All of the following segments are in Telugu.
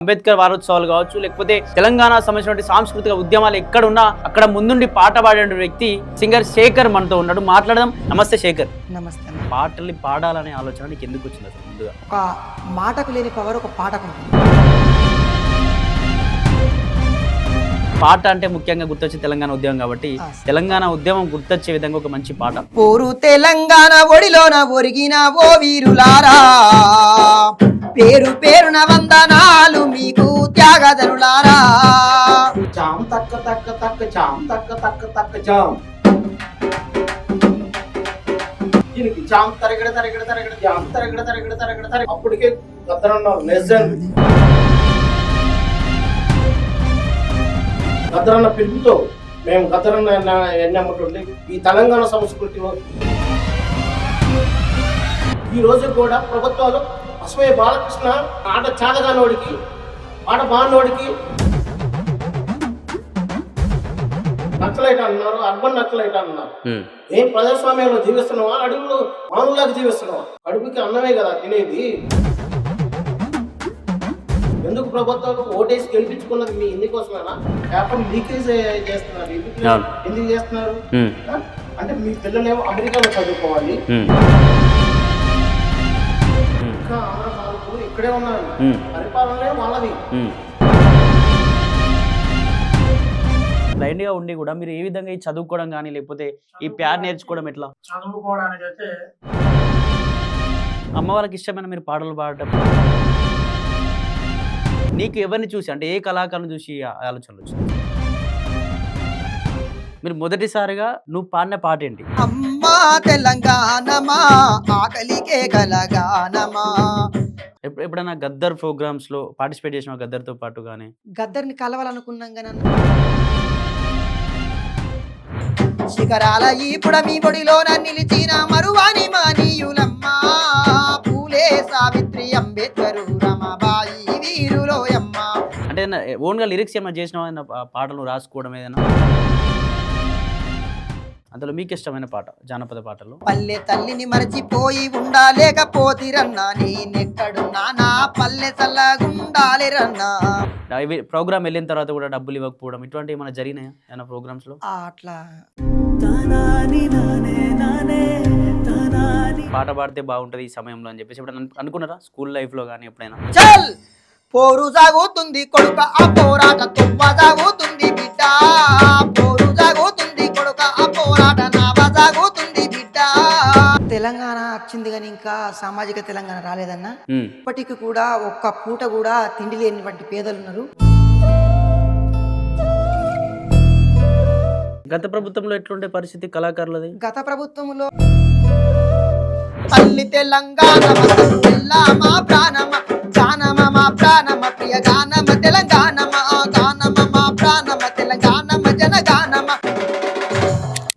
అంబేద్కర్ వారోత్సవాలు కావచ్చు, లేకపోతే తెలంగాణ సంబంధించిన సాంస్కృతిక ఉద్యమాలు ఎక్కడున్నా అక్కడ ముందుండి పాట పాడే వ్యక్తి సింగర్ శేఖర్ మనతో ఉన్నాడు. మాట్లాడదాం. నమస్తే శేఖర్. నమస్తే. పాటల్ని పాడాలనే ఆలోచన నీకు ఎందుకు వచ్చింది అసలు? ముందుగా ఒక మాటకు లేని పవర్ ఒక పాటకు ఉంటుంది. పాట అంటే ముఖ్యంగా గుర్తొచ్చే తెలంగాణ ఉద్యమం కాబట్టి తెలంగాణ ఉద్యమం గుర్తొచ్చే విధంగా ఒక మంచి పాట. పోరు తెలంగాణ ఒడిలోన ఒరిగిన ఓ వీరులారా, పేరు పేరున వందనాలు మీకు త్యాగధనులారా. చాం తక్క తక్క తక్క చాం తక్క తక్క తక్క చాం దీనికి చాం తరగడ తరగడ తరగడ జాం తరగడ తరగడ తరగడ తరగడ అప్పటికే గద్దరన్నారు లెజెండ్. గద్దరన్న పిలుపుతో మేము గద్దరన్న ఎన్నమ్మటుండి ఈ తెలంగాణ సంస్కృతిలో ఈ రోజు కూడా ప్రభుత్వాలు అశ్వయ్య బాలకృష్ణ ఆట చాదగానోడికి ఆట బాన్నోడికి నక్సలైట్ అన్నారు, అర్బన్ నక్సలైట్ అన్నారు. ఏం ప్రజాస్వామ్యంలో జీవిస్తున్నావా, అడవుల్లో మామూలుగా జీవిస్తున్నావా? అడుగుకి అన్నమే కదా తినేది. ఎందుకు ప్రభుత్వాలు ఓటేసి గెలిపించుకున్నది మీ ఇందుకోసమేనా? పేపర్ లీకేజ్ చేస్తున్నారు. ఎందుకు చేస్తున్నారు అంటే మీ పిల్లలేమో అమెరికాలో చదువుకోవాలి, ఇంకా ఆంధ్ర పాలకులు ఇక్కడే ఉన్నారు, పరిపాలనే వాళ్ళది. బ్లైండ్ గా ఉండి కూడా మీరు ఏ విధంగా ఈ చదువుకోవడం కానీ లేకపోతే ఈ ప్యాడ్ నేర్చుకోవడం ఎట్లా? చదువుకోవడానికి అయితే అమ్మ వాళ్ళకి ఇష్టమైన మీరు పాటలు పాడటం, నీకు ఎవరిని చూసి అంటే ఏ కళాకారుని చూసి ఆలోచనలు వచ్చింది? మీరు మొదటిసారిగా నువ్వు పాడిన పాట ఏంటి? అమ్మా తెలంగాణమా ఆకలికే కలగానమా. ఎప్పుడైనా గద్దర్ ప్రోగ్రామ్స్ లో పార్టిసిపేట్ చేసిన గద్దర్తో పాటు కానీ? గద్దర్ని కలవాలనుకున్నాం కానీ శిఖరాల ఈపుడ మీ బొడిలోన నిలిచిన మరువాని మానీయులమ్మా, పూలే సావిత్రి అంబేద్కరు రమాబాయి వీరులోయమ్మ. అంటే ఓన్ గా లిరిక్స్ ఏమైనా చేసిన పాటలు రాసుకోవడం ఏదైనా? అందులో మీకు ఇష్టమైన పాట జానపద పాటలు? పల్లె తల్లిని మరచిపోయి ఉండాలేకపోతిరన్నా, నేనెక్కడున్నా నా పల్లె చల్లగుండాలిరన్నా. ప్రోగ్రామ్ వెళ్ళిన తర్వాత కూడా డబ్బులు ఇవ్వకపోవడం ఇటువంటి ఏమైనా జరిగినాయా ఏమైనా ప్రోగ్రామ్స్ లో? అట్లా పాట పాడితే బాగుంటది ఈ సమయంలో అని చెప్పేసి ఎప్పుడైనా అనుకున్నారా స్కూల్ లైఫ్ లో కానీ ఎప్పుడైనా? చల్ పోరు సాగుతుంది కొడుక ఆ పోరాట తువ్వ సాగుతుంది బిడ్డ, పోరు సాగుతుంది కొడుక ఆ పోరాట నావ సాగుతుంది బిడ్డ. తెలంగాణ వచ్చింది కానీ ఇంకా సామాజిక తెలంగాణ రాలేదన్నా. ఇప్పటికి కూడా ఒక్క పూట కూడా తిండి లేనిటువంటి పేదలు ఉన్నారు. గత ప్రభుత్వంలో ఎట్లుండే పరిస్థితి కళాకారులది? గత ప్రభుత్వంలో తల్లి తెలంగాణ మా ప్రాణమ గానమ మా ప్రాణమ ప్రియ గానమ తెలంగాణమ గానమ మా ప్రాణమ తెలంగాణమ జనగానమ.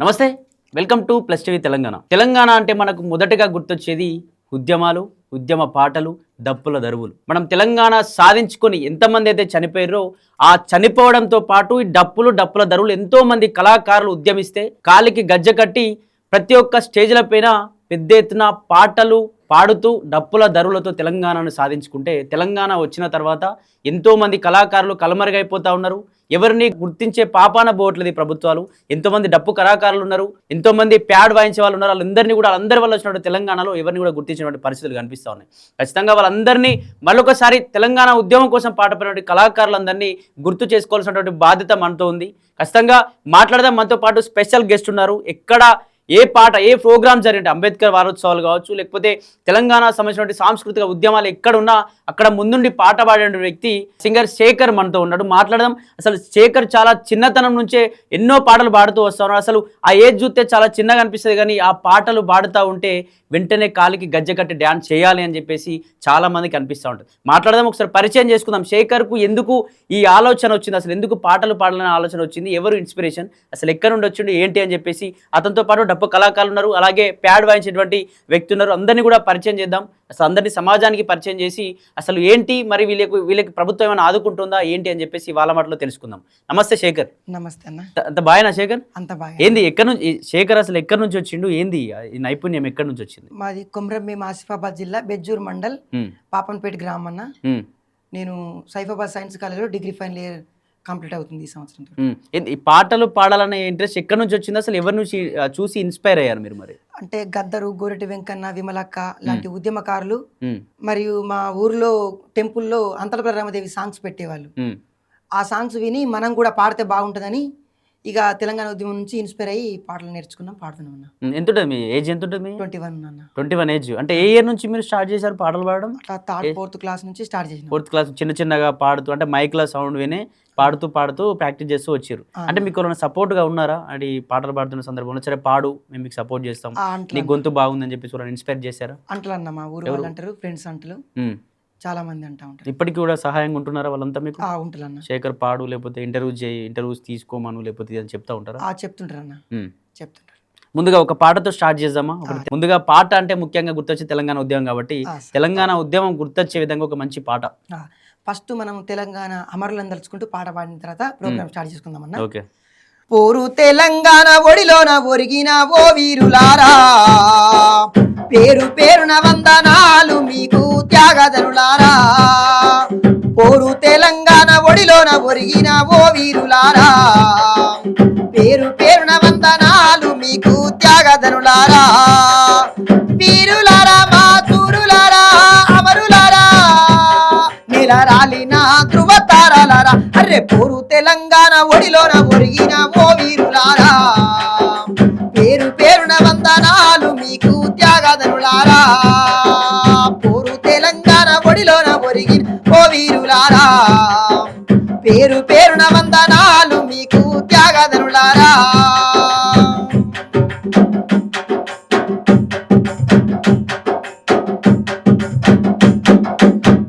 నమస్తే, welcome to plus TV Telangana. Telangana అంటే మనకు మొదటగా గుర్తొచ్చేది ఉద్యమాలు, ఉద్యమ పాటలు, డప్పుల దరువులు. మనం తెలంగాణ సాధించుకొని ఎంతమంది అయితే చనిపోయారో ఆ చనిపోవడంతో పాటు ఈ డప్పుల దరువులు ఎంతో మంది కళాకారులు ఉద్యమిస్తే కాలికి గజ్జ కట్టి ప్రతి ఒక్క స్టేజ్ల పైన పెద్ద ఎత్తున పాటలు పాడుతూ డప్పుల దరువులతో తెలంగాణను సాధించుకుంటే తెలంగాణ వచ్చిన తర్వాత ఎంతో మంది కళాకారులు కలమరుగైపోతా ఉన్నారు. ఎవరిని గుర్తించే పాపాన పోవట్లేదు ఈ ప్రభుత్వాలు. ఎంతోమంది డప్పు కళాకారులు ఉన్నారు, ఎంతోమంది ప్యాడ్ వాయించే వాళ్ళు ఉన్నారు. వాళ్ళందరినీ కూడా వాళ్ళందరి వల్ల వచ్చినటువంటి తెలంగాణలో ఎవరిని కూడా గుర్తించినటువంటి పరిస్థితులు కనిపిస్తూ ఉన్నాయి. ఖచ్చితంగా వాళ్ళందరినీ మరొకసారి తెలంగాణ ఉద్యమం కోసం పాటుపడినటువంటి కళాకారులందరినీ గుర్తు చేసుకోవాల్సినటువంటి బాధ్యత మనతో ఉంది. ఖచ్చితంగా మాట్లాడదాం. మనతో పాటు స్పెషల్ గెస్ట్ ఉన్నారు. ఎక్కడ ఏ పాట ఏ ప్రోగ్రామ్ జరిగింటే అంబేద్కర్ వారోత్సవాలు కావచ్చు, లేకపోతే తెలంగాణ సంబంధించిన సాంస్కృతిక ఉద్యమాలు ఎక్కడున్నా అక్కడ ముందుండి పాట పాడే వ్యక్తి సింగర్ శేఖర్ మనతో ఉన్నాడు. మాట్లాడదాం. అసలు శేఖర్ చాలా చిన్నతనం నుంచే ఎన్నో పాటలు పాడుతూ వస్తున్నారు. అసలు ఆ ఏజ్ చూస్తే చాలా చిన్నగా అనిపిస్తుంది, కానీ ఆ పాటలు పాడుతూ ఉంటే వెంటనే కాలికి గజ్జ కట్టి డ్యాన్స్ చేయాలి అని చెప్పేసి చాలా మందికి అనిపిస్తూ ఉంటుంది. మాట్లాడదాం. ఒకసారి పరిచయం చేసుకుందాం. శేఖర్కు ఎందుకు ఈ ఆలోచన వచ్చింది, అసలు ఎందుకు పాటలు పాడాలనే ఆలోచన వచ్చింది, ఎవరు ఇన్స్పిరేషన్, అసలు ఎక్కడి నుండి వచ్చిండు ఏంటి అని చెప్పేసి అతనితో పాటు డప్పు కళాకారులు ఉన్నారు, అలాగే ప్యాడ్ వాయించేటువంటి వ్యక్తి ఉన్నారు. అందరినీ కూడా పరిచయం చేద్దాం. అసలు అందరినీ సమాజానికి పరిచయం చేసి అసలు ఏంటి మరి వీళ్ళకి ప్రభుత్వం ఏమైనా ఆదుకుంటుందా ఏంటి అని చెప్పేసి వాళ్ళ మాటలో తెలుసుకుందాం. నమస్తే శేఖర్. నమస్తే అన్న. అంత బాగా శేఖర్? అంత బాగా. ఏంది ఎక్కడి నుంచి శేఖర్ అసలు ఎక్కడి నుంచి వచ్చిండు, ఏంది ఈ నైపుణ్యం ఎక్కడి నుంచి వచ్చింది? మాది కొమ్రంభీం ఆసిఫాబాద్ జిల్లా బెజ్జూర్ మండల్ పాపన్పేట గ్రామం అన్న. నేను సైఫాబాద్ సైన్స్ కాలేజ్లో డిగ్రీ ఫైనల్ ఇయర్ కంప్లీట్ అవుతుంది ఈ సంవత్సరం. ఈ పాటలు పాడాలనే ఇంట్రెస్ట్ ఎక్కడి నుంచి వచ్చింది, అసలు ఎవరి నుంచి చూసి ఇన్స్పైర్ అయ్యారు మీరు మరి? అంటే గద్దరు, గోరెటి వెంకన్న, విమలక్క లాంటి ఉద్యమకారులు ఉమ్, మరియు మా ఊర్లో టెంపుల్లో అంతలపల్లి రామదేవి సాంగ్స్ పెట్టేవాళ్ళు. ఉమ్, ఆ సాంగ్స్ విని మనం కూడా పాడితే బాగుంటుందని ఇక తెలంగాణ ఉద్యమం నుంచి ఇన్స్పైర్ అయ్యి పాటలు నేర్చుకున్నాం, పాడుతున్నాం అన్న. ఎంత ఉంటుంది మీ ఏజ్? ఎంత ఉంటుంది? 21 అన్న. 21 ఏజ్. అంటే ఏ ఇయర్ నుంచి మీరు స్టార్ట్ చేశారు పాటలు పాడడం? అట్లా థర్డ్ ఫోర్త్ క్లాస్ నుంచి స్టార్ట్ చేసిన. 4th క్లాస్ చిన్నగా పాడుతూ, అంటే మైక్లో సౌండ్ విని పాడుతూ ప్రాక్టీస్ చేస్తూ వచ్చారు. అంటే మీకు ఎవరైనా సపోర్ట్గా ఉన్నారా? అంటే ఈ పాటలు పాడుతున్న సందర్భంలో సరే పాడు, మేము మీకు సపోర్ట్ చేస్తాం, నీ గొంతు బాగుందని చెప్పేసి ఎవరైనా ఇన్స్పైర్ చేశారా? అంటలు అన్న, మా ఊరు వాళ్ళు అంటారు, ఫ్రెండ్స్ అంటలు చాలా మంది అంటా ఉంటారు. ఇప్పటికి కూడా సహాయంగా ఉంటున్నారా వాళ్ళంతా మీకు? ఉంటారు అన్న. శేఖర్ పాడు, లేకపోతే ఇంటర్వ్యూస్ తీసుకోమను, లేకపోతే ఇది అని చెప్తా ఉంటారా? చెప్తుంటారు అన్న, చెప్తుంటారు. ముందుగా ఒక పాటతో స్టార్ట్ చేద్దామా? ముందుగా పాట అంటే ముఖ్యంగా గుర్తొచ్చే తెలంగాణ ఉద్యమం కాబట్టి తెలంగాణ ఉద్యమం గుర్తొచ్చే విధంగా ఒక మంచి పాట. ఫస్ట్ మనం తెలంగాణ అమరులను తలుచుకుంటూ పాట పాడిన తర్వాత ప్రోగ్రామ్ స్టార్ట్ చేసుకుందాం అన్న. ఓకే. పోరు తెలంగాణ ఒడిలోన ఒరిగిన ఓ వీరులారా, పేరు పేరున వందనాలు మీకు త్యాగధనులారా. పోరు తెలంగాణ ఒడిలోన ఒరిగిన ఓ వీరులారా, పేరు పేరున వందనాలు మీకు త్యాగధనులారా. వీరులారా, మా చూరులారా, అమరులారా, నిలరాలిన ధృవతారాలారా. అర్రే పోరు తెలంగాణ ఒడిలోన ఒరిగిన ఓ వీరులారా, పేరు పేరున వందనాలు మీకు త్యాగధనులారా. పోరు తెలంగాణ ఒడిలోన ఒరిగిన ఓ వీరులారా, పేరు పేరున వందనాలు మీకు త్యాగధనులారా.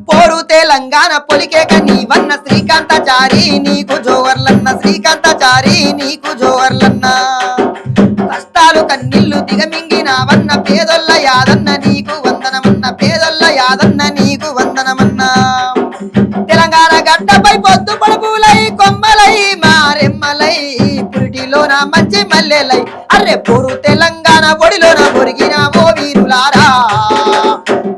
పోరు తెలంగాణ పొలికేక నీవన్న శ్రీకాంతాచారి, నీకు జోవర్లన్న శ్రీకాంతాచారి, నీకు జోవర్లన్న. కష్టాలు కన్నీళ్లు దిగమింగినవన్న పేదొల్ల యాదన్న, నీకు వందనమన్న పేదొల్ల యాదన్న, నీకు వందనమన్న. తెలంగాణ గడ్డపై పొద్దు పడుపులై కొమ్మలై మారెమ్మలై పురిటిలోన మంచి మల్లెలై. అర్రే పోరు తెలంగాణ ఒడిలోన ఒరిగిన ఓ వీరులారా,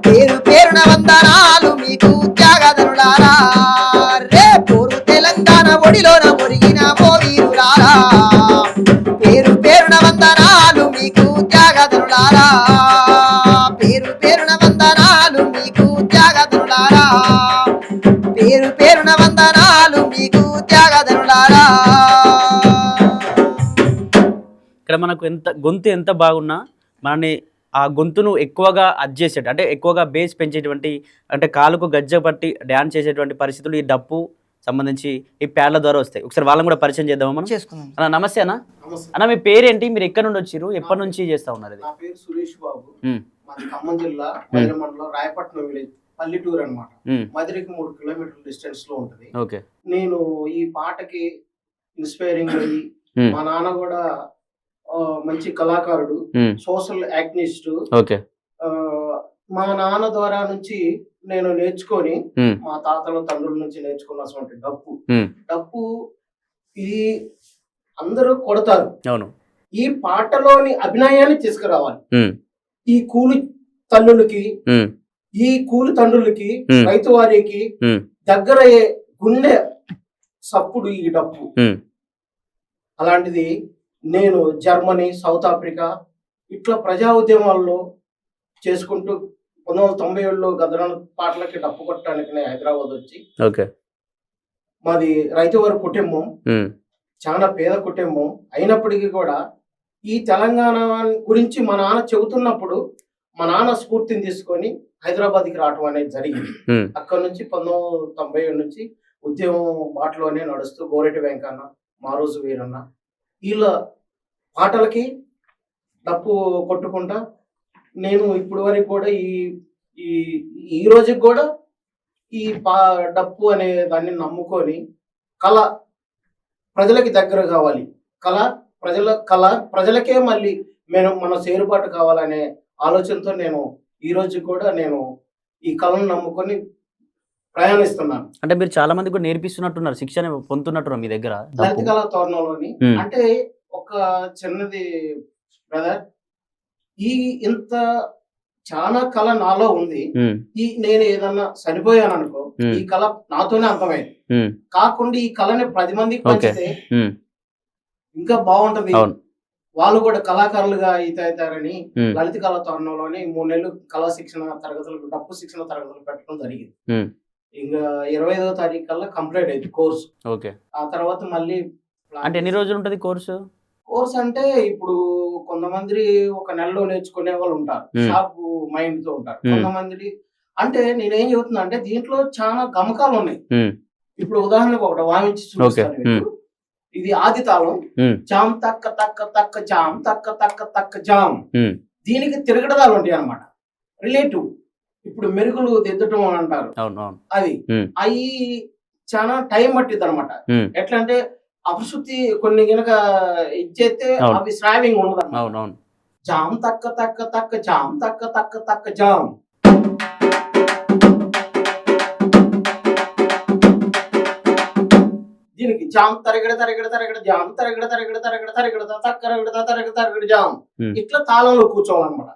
పేరు పేరున వందనాలు మీకు త్యాగధనులారా. రే పోరు తెలంగాణ ఒడిలోన ఒరిగిన ఓ వీరులారా, పేరు పేరున వందనాలు మీకు త్యాగధనులారా. పేరు పేరున వందనాలు మీకు త్యాగధనులారా, పేరు పేరున వందనాలు మీకు త్యాగధనులారా. ఇక్కడ మనకు గొంతు ఎంత బాగున్నా మనని ఆ గొంతును ఎక్కువగా అడ్జస్ట్, అంటే ఎక్కువగా బేస్ పెంచేటువంటి, అంటే కాలుకు గజ్జ పట్టి డ్యాన్స్ చేసేటువంటి పరిస్థితులు ఈ డప్పు సంబంధించి ఈ ప్యాడ్ల ద్వారా వస్తాయి. ఒకసారి వాళ్ళని కూడా పరిచయం చేద్దామా మనం? చేసుకుందాం అన్న. నమస్తే అన్న. అన్న మీ పేరేంటి? మీరు ఎక్కడి నుండి వచ్చారు? ఎప్పటి నుంచి చేస్తా ఉన్నారు? నా పేరు సురేష్ బాబు, మాది ఖమ్మం జిల్లా మధుర మండలం రాయపట్నం విలేజ్, పల్లెటూరు అనమాట. మధురకి 3 కిలోమీటర్ల డిస్టెన్స్ లో ఉంటది. ఓకే. నేను ఈ పాటకి ఇన్స్పైరింగ్ అయ్యి, మా నాన్న కూడా మంచి కళాకారుడు, సోషల్ యాక్టివిస్ట్. ఓకే. మా నాన్న ద్వారా నుంచి నేను నేర్చుకొని, మా తాతల తండ్రుల నుంచి నేర్చుకున్నటువంటి డప్పు ఇది అందరూ కొడతారు. అవును. ఈ పాటలోని అభినయాన్ని తీసుకురావాలి. ఈ కూలి తల్లులకి, ఈ కూలి తండ్రులకి, రైతు వారికి దగ్గర గుండె సప్పుడు ఈ డప్పు. అలాంటిది నేను జర్మనీ, సౌత్ ఆఫ్రికా ఇట్లా ప్రజా ఉద్యమాల్లో చేసుకుంటూ 1997లో గదరణ పాటలకి డప్పు కొట్టడానికి నేను హైదరాబాద్ వచ్చి, మాది రైతు వారి కుటుంబం, చాలా పేద కుటుంబం అయినప్పటికీ కూడా ఈ తెలంగాణ గురించి మా నాన్న చెబుతున్నప్పుడు మా నాన్న స్ఫూర్తిని తీసుకొని హైదరాబాద్కి రావటం అనేది జరిగింది. అక్కడ నుంచి 1997 నుంచి ఉద్యమం బాటలోనే నడుస్తూ గోరెటి వెంకన్న, మారోజు వీరన్న వీళ్ళ పాటలకి డప్పు కొట్టుకుంటా నేను ఇప్పటి వరకు కూడా ఈ రోజుకి కూడా ఈ డప్పు అనే దాన్ని నమ్ముకొని కళ ప్రజలకి దగ్గర కావాలి, ప్రజలకే మళ్ళీ మన సేరుబాటు కావాలనే ఆలోచనతో నేను ఈ రోజు కూడా నేను ఈ కళను నమ్ముకొని ప్రయాణిస్తున్నాను. అంటే మీరు చాలా మంది కూడా నేర్పిస్తున్నట్టున్నారు, శిక్షణ పొందుతున్నట్టున్నారు మీ దగ్గర లలిత కళా తోరణంలోని. అంటే ఒక చిన్నది బ్రదర్, ఇంత చాలా కళ నాలో ఉంది. నేను ఏదన్నా చనిపోయాను అనుకో, ఈ కళ నాతోనే అంతమైంది కాకుండా ఈ కళని 10 మందికి పంచితే ఇంకా బాగుంటది. వాళ్ళు కూడా కళాకారులుగా అవుతారని లలిత కళా తరుణంలోని 3 నెలలు కళా శిక్షణ తరగతులు, డప్పు శిక్షణ తరగతులు పెట్టడం జరిగింది. ఇంకా 25వ తారీఖు కల్లా కంప్లీట్ అయింది కోర్సు. ఆ తర్వాత మళ్ళీ అంటే ఎన్ని రోజులు ఉంటది కోర్సు? కోర్స్ అంటే ఇప్పుడు కొంతమంది ఒక నెలలో నేర్చుకునే వాళ్ళు ఉంటారు, షార్ప్ మైండ్ తో ఉంటారు. కొంతమంది అంటే నేనేం చెబుతున్నా అంటే దీంట్లో చాలా గమకాలు ఉన్నాయి. ఇప్పుడు ఉదాహరణకు ఒకటి వాయించి చూపిస్తాను. ఇది ఆది తాళం, జామ్ తక్క తక్క తక్క జామ్ తక్క తక్క తక్క జామ్. దీనికి తిరగడదాలు ఉంటాయి అన్నమాట, రిలేటివ్. ఇప్పుడు మెరుగులు దిద్దటం అని అంటారు, అది అవి చాలా టైం పట్టిద్ది అనమాట. ఎట్లా అంటే అపశృతి కొన్ని గనక ఇచ్చేస్తే అవి శ్రావింగ్ ఉండదు. జామ్ తక్క తక్క తక్క జామ్ తక్క తక్క తక్క జామ్. దీనికి జామ్ తరగడ తరగడ తరగడ జామ్ తరగడ తరగడ తరగడ తరగడ తరగడ తరగడ తరగడ జామ్. ఇట్లా తాళంలో కూర్చోవాలన్నమాట.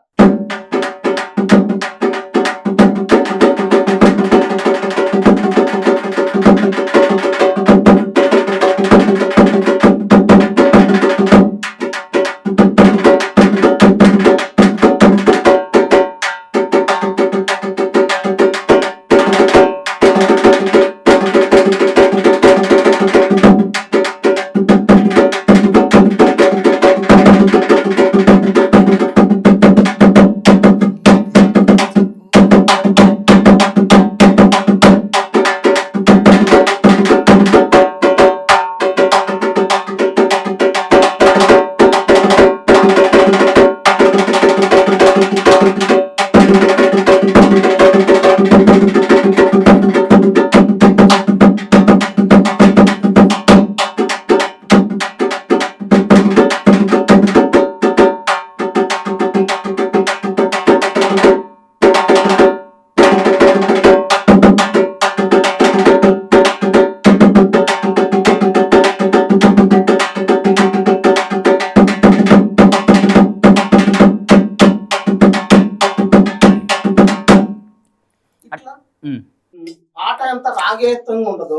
పాట ఎంత రాగేత్తంగా ఉండదు,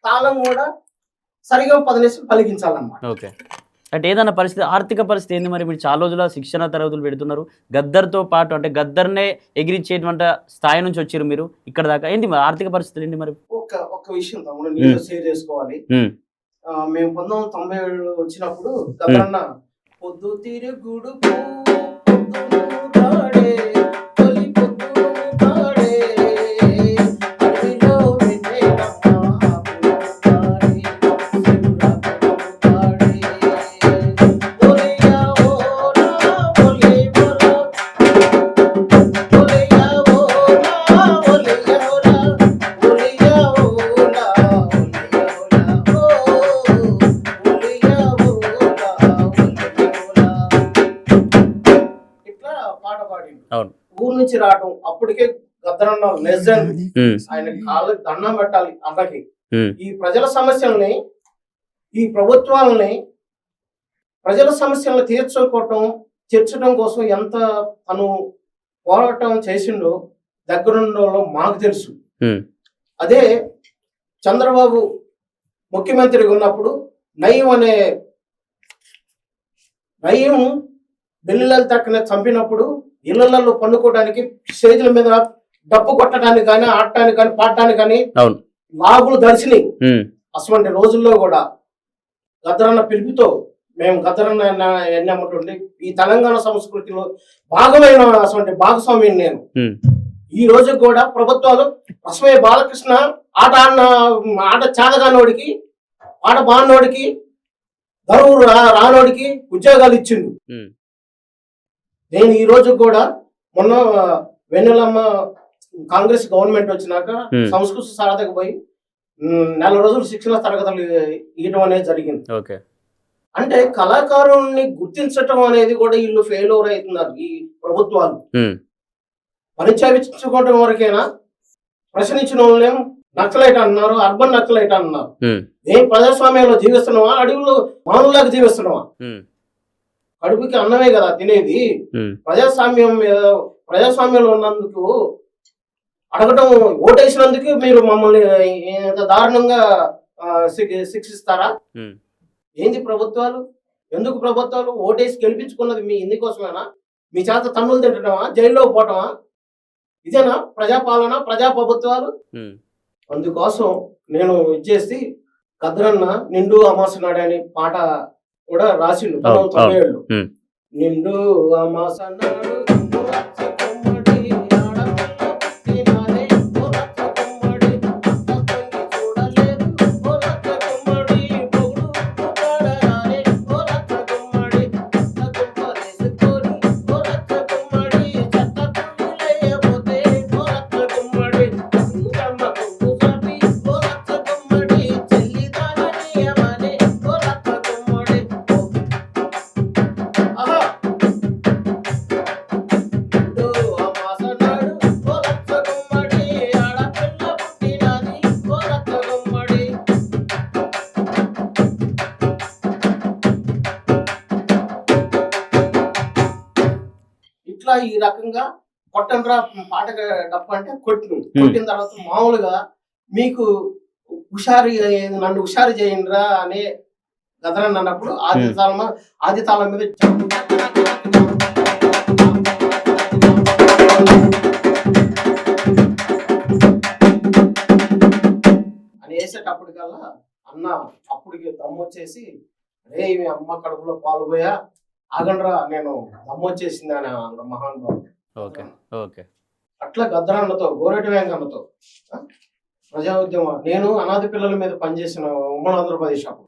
తాళం కూడా సరిగా 10 నిమిషాలు పలికించాలన్నమాట. ఓకే. అంటే ఏదన్నా పరిస్థితి, ఆర్థిక పరిస్థితి ఏంది మరి? మీరు చాలా రోజుల శిక్షణ తరగతులు పెడుతున్నారు, గద్దర్తో పాటు అంటే గద్దర్నే ఎగిరించేటువంటి స్థాయి నుంచి వచ్చారు మీరు ఇక్కడ దాకా. ఏంటి మరి ఆర్థిక పరిస్థితులు ఏంటి మరి? ఒక విషయం తమ్ముడు నేను షేర్ చేసుకోవాలి. మేము 1997 వచ్చినప్పుడు గద్దరన్న పొద్దు తిరుగుడు ఊరు నుంచి రావడం, అప్పటికే గద్దరన్న లెజెండ్, ఆయన కాళ్ళకి దండం పెట్టాలి అన్నకి. ఈ ప్రజల సమస్యల్ని, ఈ ప్రభుత్వాలని ప్రజల సమస్యలను తీర్చడం కోసం ఎంత తను పోరాటం చేసిండో దగ్గరుండో మాకు తెలుసు. అదే చంద్రబాబు ముఖ్యమంత్రిగా ఉన్నప్పుడు నయం ఢిల్లీ లలితని చంపినప్పుడు ఇళ్లలో పండుకోవడానికి, స్టేజ్ల మీద డప్పు కొట్టడానికి కానీ, ఆడటానికి కానీ, పాడటానికి కానీ లాగులు దర్శిని. అటువంటి రోజుల్లో కూడా గద్దరన్న పిలుపుతో మేము గద్దరన్న ఎన్నమ్మటుండి ఈ తెలంగాణ సంస్కృతిలో భాగమైన అటువంటి భాగస్వామ్యం నేను. ఈ రోజు కూడా ప్రభుత్వాలు అసమయ బాలకృష్ణ ఆట చాదగానోడికి, ఆట బాన్నోడికి, గరువు రానోడికి ఉద్యోగాలు ఇచ్చిండు. నేను ఈ రోజు కూడా మొన్న వెన్నెలమ్మ కాంగ్రెస్ గవర్నమెంట్ వచ్చినాక సంస్కృతి సారథకు పోయి 4 రోజులు శిక్షణ తరగతులు ఇవ్వడం అనేది జరిగింది. అంటే కళాకారుల్ని గుర్తించటం అనేది కూడా వీళ్ళు ఫెయిల్ ఓవర్ అవుతున్నారు ఈ ప్రభుత్వాలు. పరిచయించుకోవడం వరకైనా ప్రశ్నించిన వాళ్ళేం నక్సలైట్ అన్నారు, అర్బన్ నక్సలైట్ అన్నారు. ఏం ప్రజాస్వామ్యంలో జీవిస్తున్నావా, అడవుల్లో మానవులాగా జీవిస్తున్నావా? కడుపుకి అన్నమే కదా తినేది. ప్రజాస్వామ్యం మీద ప్రజాస్వామ్యంలో ఉన్నందుకు అడగటం, ఓటేసినందుకు మీరు మమ్మల్ని ఇంత దారుణంగా శిక్షిస్తారా? ఏంది ప్రభుత్వాలు? ఎందుకు ప్రభుత్వాలు? ఓటేసి గెలిపించుకున్నది మీ ఇందుకోసమేనా? మీ చేత తన్నులు తింటమా, జైల్లో పోవటమా? ఇదేనా ప్రజాపాలన, ప్రజా ప్రభుత్వాలు? అందుకోసం నేను ఇచ్చేసి కద్రన్న నిండు అమాస నాడు అని పాట కూడా రాసిండు 1997లో. నిండు అమాస నాడు ఈ రకంగా కొట్టండ్రా పాట డప్ప అంటే కొట్టిన తర్వాత మామూలుగా మీకు నన్ను హుషారు చేయండిరా అనే గదరని అన్నప్పుడు ఆది తాళం మీద అని వేసేటప్పటికల్లా అన్న అప్పటికి దమ్మొచ్చేసి, రే మీ అమ్మ కడుపులో పాలు పోయా, ఆగండ్రా నేను దమ్మొచ్చేసింది అని మహానుభావుడు. అట్లా గద్దరన్నతో, గోరెటి వెంకన్నతో ప్రజా ఉద్యమం. నేను అనాథ పిల్లల మీద పనిచేసిన ఉమ్మడి ఆంధ్రప్రదేశ్ అప్పుడు.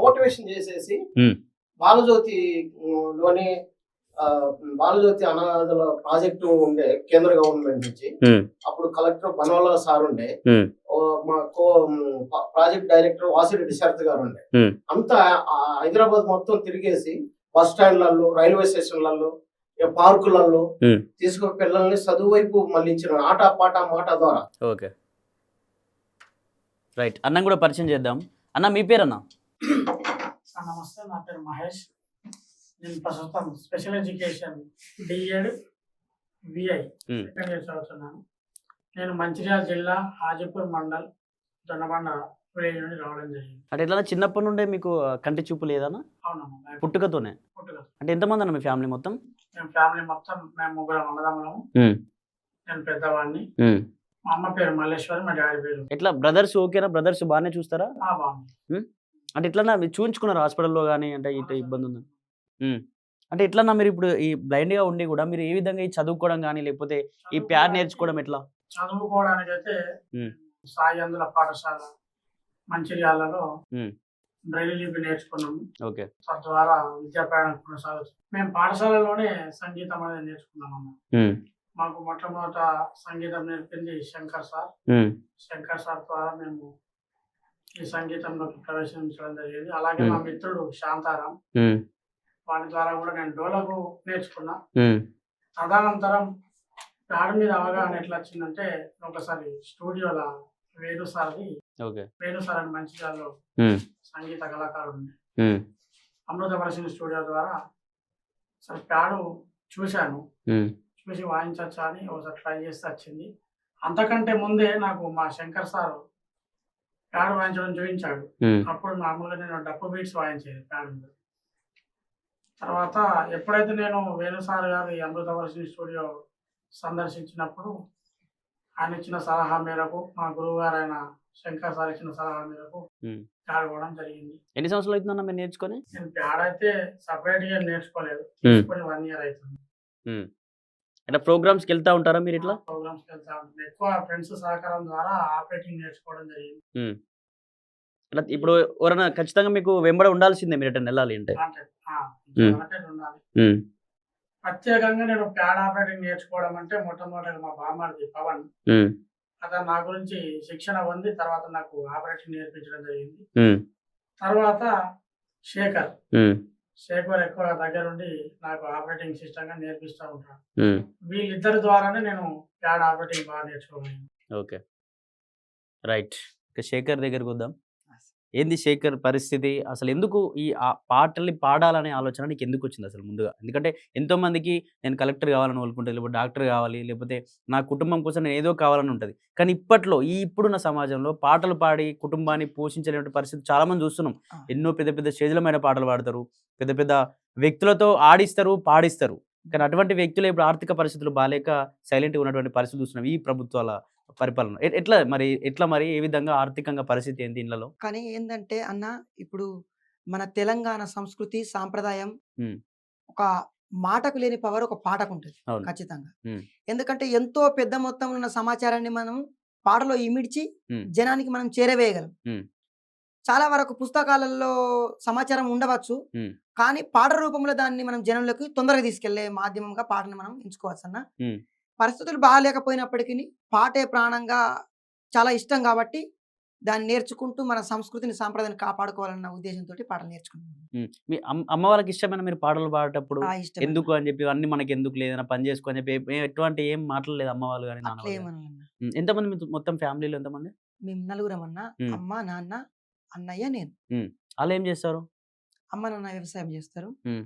మోటివేషన్ చేసేసి బాలజ్యోతి లోని బాలజ్యోతి అనాథల ప్రాజెక్టు ఉండే కేంద్ర గవర్నమెంట్ నుంచి, అప్పుడు కలెక్టర్ బనవాల సార్ ఉండే, మా ప్రాజెక్ట్ డైరెక్టర్ వాసిరెడ్డి శరత్ గారు ఉండే. అంతా హైదరాబాద్ మొత్తం తిరిగేసి బస్ స్టాండ్లలో, రైల్వే స్టేషన్లలో, పార్కులలో తీసుకుని పిల్లల్ని చదువు వైపు మళ్ళించిన ఆట పాట మాట ద్వారా. Okay right. అన్న కూడా పరిచయం చేద్దాం. అన్న మీ పేరన్నా? నమస్తే, నా పేరు మహేష్. నేను ప్రస్తుతం special education DEd VI second year చదువుతున్నాను. నేను మంచిర్యాల జిల్లా హాజీపూర్ మండల్ దొన్నబండ విలేజ్ నుండి రావడం జరిగింది. అంటే ఎట్లా చిన్నప్పటి నుండే మీకు కంటి చూపు లేదన్నా? అవునమ్మా, పుట్టుకతోనే. అంటే ఎంతమంది అన్న మీ ఫ్యామిలీ మొత్తం? మేము ఫ్యామిలీ మొత్తం మేము ముగ్గురు అన్నదమ్ములము. నేను పెద్దవాడిని. మా అమ్మ పేరు మల్లేశ్వరి, మా డాడీ పేరు. ఎట్లా బ్రదర్స్ ఓకేనా? బ్రదర్స్ బాగానే చూస్తారా? బాగుంది. అంటే ఎట్లన్నా చూపించుకున్నారు హాస్పిటల్లో కానీ? అంటే ఇట్లా ఇబ్బంది ఉంది అంటే ఎట్లన్నా మీరు ఇప్పుడు ఈ బ్లైండ్ గా ఉండి కూడా మీరు ఏ విధంగా ఈ చదువుకోవడం కానీ లేకపోతే ఈ ప్యాడ్ నేర్చుకోవడం ఎట్లా? చదువుకోవడానికి అయితే సాయి అందుల పాఠశాల మంచిర్యాలలో బ్రెయిలీ లిపి నేర్చుకున్నాము. ఓకే. తద్వారా విద్యా ప్రయాణం కొనసాగుతుంది. మేము పాఠశాలలోనే సంగీతం అనేది నేర్చుకున్నాము. మాకు మొట్టమొదట సంగీతం నేర్పింది శంకర్ సార్. శంకర్ సార్ ద్వారా మేము ఈ సంగీతంలోకి ప్రవేశించడం జరిగింది. అలాగే మా మిత్రుడు శాంతారాం, వాటి ద్వారా కూడా నేను డోలకు నేర్చుకున్నా. తదనంతరం ప్యాడ్ మీద అవగాహన ఎట్లా వచ్చిందంటే, ఒకసారి స్టూడియోలో వేణు సార్ అని మంచిర్యాలలో సంగీత కళాకారుడు అమృత వర్షిని స్టూడియో ద్వారా సరే ప్యాడ్ చూశాను. చూసి వాయించచ్చా అని ఒకసారి ట్రై చేస్తే వచ్చింది. అంతకంటే ముందే నాకు మా శంకర్ సార్ ప్యాడ్ వాయించడం చూపించాడు. అప్పుడు మామూలుగా నేను డప్పు బీట్స్ వాయించేది ప్యాడ్ మీద. తర్వాత ఎప్పుడైతే నేను వేణు సార్ గారి అమృత వర్షిని స్టూడియో సందర్శించినప్పుడు ఆయన ఇచ్చిన సలహా మేరకు, మా గురువు గారు అయిన శంకర్ సార్ ఇచ్చిన సలహా మేరకు ప్యాడ్ పోవడం జరిగింది. ఎన్ని సంవత్సరాలు అవుతుందన్న మీరు నేర్చుకొని? నేను ప్యాడ్ అయితే సపరేట్ గా నేర్చుకోలేదు, తీసుకొని 1 year అవుతుంది. అంటే ప్రోగ్రామ్స్కి వెళ్తా ఉంటారా మీరు? ఇట్లా ప్రోగ్రామ్స్కి వెళ్తా ఉంటాను. ఎక్కువ ఫ్రెండ్స్ సహకారం ద్వారా ఆపరేటింగ్ నేర్చుకోవడం జరిగింది. అట్లా ఇప్పుడు ఎవరైనా ఖచ్చితంగా మీకు వెంబడి ఉండాల్సిందే మీరు ఎట్లా వెళ్ళాలి అంటే? ఉండాలి. ప్రత్యేకంగా నేను ప్యాడ్ ఆపరేటింగ్ నేర్చుకోవడం అంటే మొట్టమొదటి మా బామ్మర్ది పవన్, అతను నా గురించి శిక్షణ పొంది తర్వాత నాకు ఆపరేషన్ నేర్పించడం జరిగింది. తర్వాత శేఖర్ ఎక్కువ దగ్గరుండి నాకు ఆపరేటింగ్ సిస్టమ్ గా నేర్పిస్తూ ఉంటాను. వీళ్ళిద్దరి ద్వారానే నేను ప్యాడ్ ఆపరేటింగ్ బాగా నేర్చుకోగలిగాను. Okay, right. ఇక శేఖర్ దగ్గరికి వద్దాం. ఏంది శేఖర్ పరిస్థితి? అసలు ఎందుకు ఈ పాటల్ని పాడాలనే ఆలోచన నీకు ఎందుకు వచ్చింది అసలు ముందుగా? ఎందుకంటే ఎంతో మందికి నేను కలెక్టర్ కావాలని కోరుకుంటాను, లేకపోతే డాక్టర్ కావాలి, లేకపోతే నా కుటుంబం కోసం నేను ఏదో కావాలని ఉంటుంది. కానీ ఇప్పుడున్న సమాజంలో పాటలు పాడి కుటుంబాన్ని పోషించలేని పరిస్థితి చాలా మంది చూస్తున్నాం. ఎన్నో పెద్ద పెద్ద స్టేజ్ల మీద పాటలు పాడతారు, పెద్ద పెద్ద వ్యక్తులతో ఆడిస్తారు, పాడిస్తారు. కానీ అటువంటి వ్యక్తులు ఇప్పుడు ఆర్థిక పరిస్థితులు బాలేక సైలెంట్గా ఉన్నటువంటి పరిస్థితి చూస్తున్నాం ఈ ప్రభుత్వాల పరిపాలన. ఎట్లా మరి ఏ విధంగా ఆర్థికంగా పరిస్థితి ఏంటి ఇళ్ళలో? కానీ ఏందంటే అన్న, ఇప్పుడు మన తెలంగాణ సంస్కృతి సాంప్రదాయం ఉమ్, ఒక మాటకు లేని పవర్ ఒక పాటకు ఉంటుంది అవును. ఖచ్చితంగా. ఉమ్, ఎందుకంటే ఎంతో పెద్ద మొత్తంలో ఉన్న సమాచారాన్ని మనం పాటలో ఇమిడ్చి ఉమ్, జనానికి మనం చేరవేయగలం. ఉమ్, చాలా వరకు పుస్తకాలలో సమాచారం ఉండవచ్చు, ఉమ్, కానీ పాట రూపంలో దాన్ని మనం జనంలోకి తొందరగా తీసుకెళ్లే మాధ్యమంగా పాటను మనం ఎంచుకోవచ్చు అన్న. ఉమ్. పరిస్థితులు బాగాలేకపోయినప్పటికీ పాటే ప్రాణంగా చాలా ఇష్టం కాబట్టి దాన్ని నేర్చుకుంటూ మన సంస్కృతిని సాంప్రదాయాన్ని కాపాడుకోవాలన్న ఉద్దేశంతో పాటలు నేర్చుకున్నాను. మీ అమ్మ వాళ్ళకి ఇష్టమైన మీరు పాటలు పాడేటప్పుడు ఇష్టం ఎందుకు అని చెప్పి అన్ని మనకి ఎందుకు లేదన్నా పని చేసుకో అని చెప్పి ఎటువంటి ఏం మాట్లాడలేదు అమ్మ వాళ్ళు కానీ నాన్న వాళ్ళు గాని? ఎంతమంది మొత్తం ఫ్యామిలీలో ఎంతమంది? మేము నలుగురం అన్న. ఉమ్, అమ్మ, నాన్న, అన్నయ్య, నేను. ఉమ్. వాళ్ళు ఏం చేస్తారు? అమ్మ నాన్న వ్యవసాయం చేస్తారు. ఉమ్,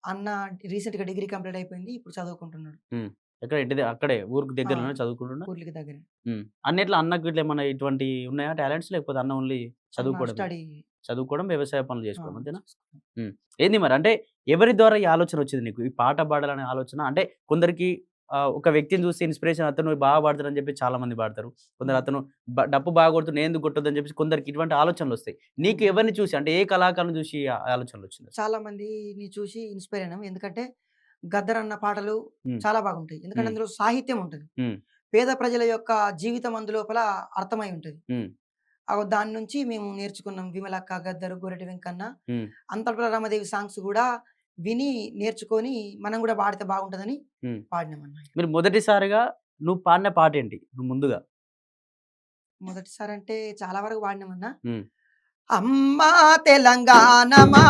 అన్న రీసెంట్ గా డిగ్రీ కంప్లీట్ అయిపోయింది, ఇప్పుడు చదువుకుంటున్నాడు. ఉమ్. ఎక్కడ ఇంటి అక్కడే ఊరికి దగ్గరలోనే చదువుకుంటున్నా? ఊర్లకి దగ్గర. అన్నిట్లో అన్నకు ఇట్లా ఏమన్నా ఇటువంటి ఉన్నాయా టాలెంట్స్, లేకపోతే అన్న ఓన్లీ చదువుకోవడం స్టడీ చదువుకోవడం వ్యవసాయ పనులు చేసుకోవడం అంతేనా? ఏంది మరి అంటే ఎవరి ద్వారా ఈ ఆలోచన వచ్చింది నీకు ఈ పాట పాడాలనే ఆలోచన? అంటే కొందరికి ఒక వ్యక్తిని చూసి ఇన్స్పిరేషన్, అతను బాగా పాడతారని చెప్పి చాలా మంది పాడతారు. కొందరు అతను డప్పు బాగా కొడుతూ నేను ఎందుకు కొట్టొద్దని చెప్పి కొందరికి ఇటువంటి ఆలోచనలు వస్తాయి. నీకు ఎవరిని చూసి, అంటే ఏ కళాకారుని చూసి ఆ ఆలోచనలు వచ్చింది? చాలా మందిని చూసి ఇన్స్పైర్ అయినాం. ఎందుకంటే గద్దర్ అన్న పాటలు ఉమ్, చాలా బాగుంటాయి. ఎందుకంటే ఉమ్, అందులో సాహిత్యం ఉంటుంది, ఉమ్, పేద ప్రజల యొక్క జీవితం అందులోపల అర్థమై ఉంటుంది. ఉమ్, దాని నుంచి మేము నేర్చుకున్నాం. విమలక్క, గద్దరు, గొరటి వెంకన్న, ఉమ్, అంతర్పల రమాదేవి సాంగ్స్ కూడా విని నేర్చుకొని మనం కూడా పాడితే బాగుంటుందని ఉమ్. పాడినామన్న. మీరు మొదటిసారిగా నువ్వు పాడిన పాట ఏంటి నువ్వు ముందుగా? మొదటిసారి అంటే చాలా వరకు పాడినామన్నా. ఉమ్, అమ్మా తెలంగాణమా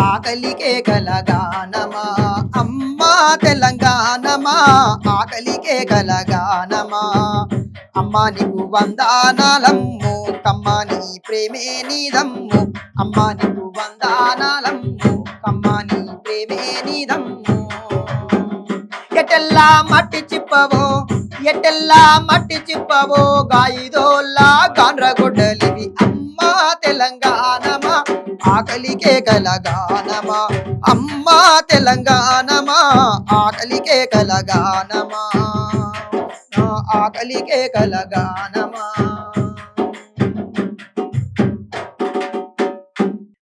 ఆకలికే కలగానమా, అమ్మా తెలంగాణమా ఆకలికే కలగానమా, అమ్మా నీకు వందనాలమ్ము, కమ్మా నీ ప్రేమే నీదమ్ము, అమ్మా నీకు వందనాలమ్ము, కమ్మా నీ ప్రేమే నీదమ్ము. ఎటెల్లా మట్టి చిప్పవో, ఎటెల్లా మట్టి చిప్పవో, గాయిదోల్లా గాండ్రగొడ్డలివి, అమ్మా తెలంగాణమా ఆకలికే కలగానమా, అమ్మా తెలంగాణమా ఆకలికే కలగానమా, ఆకలికే కలగానమా.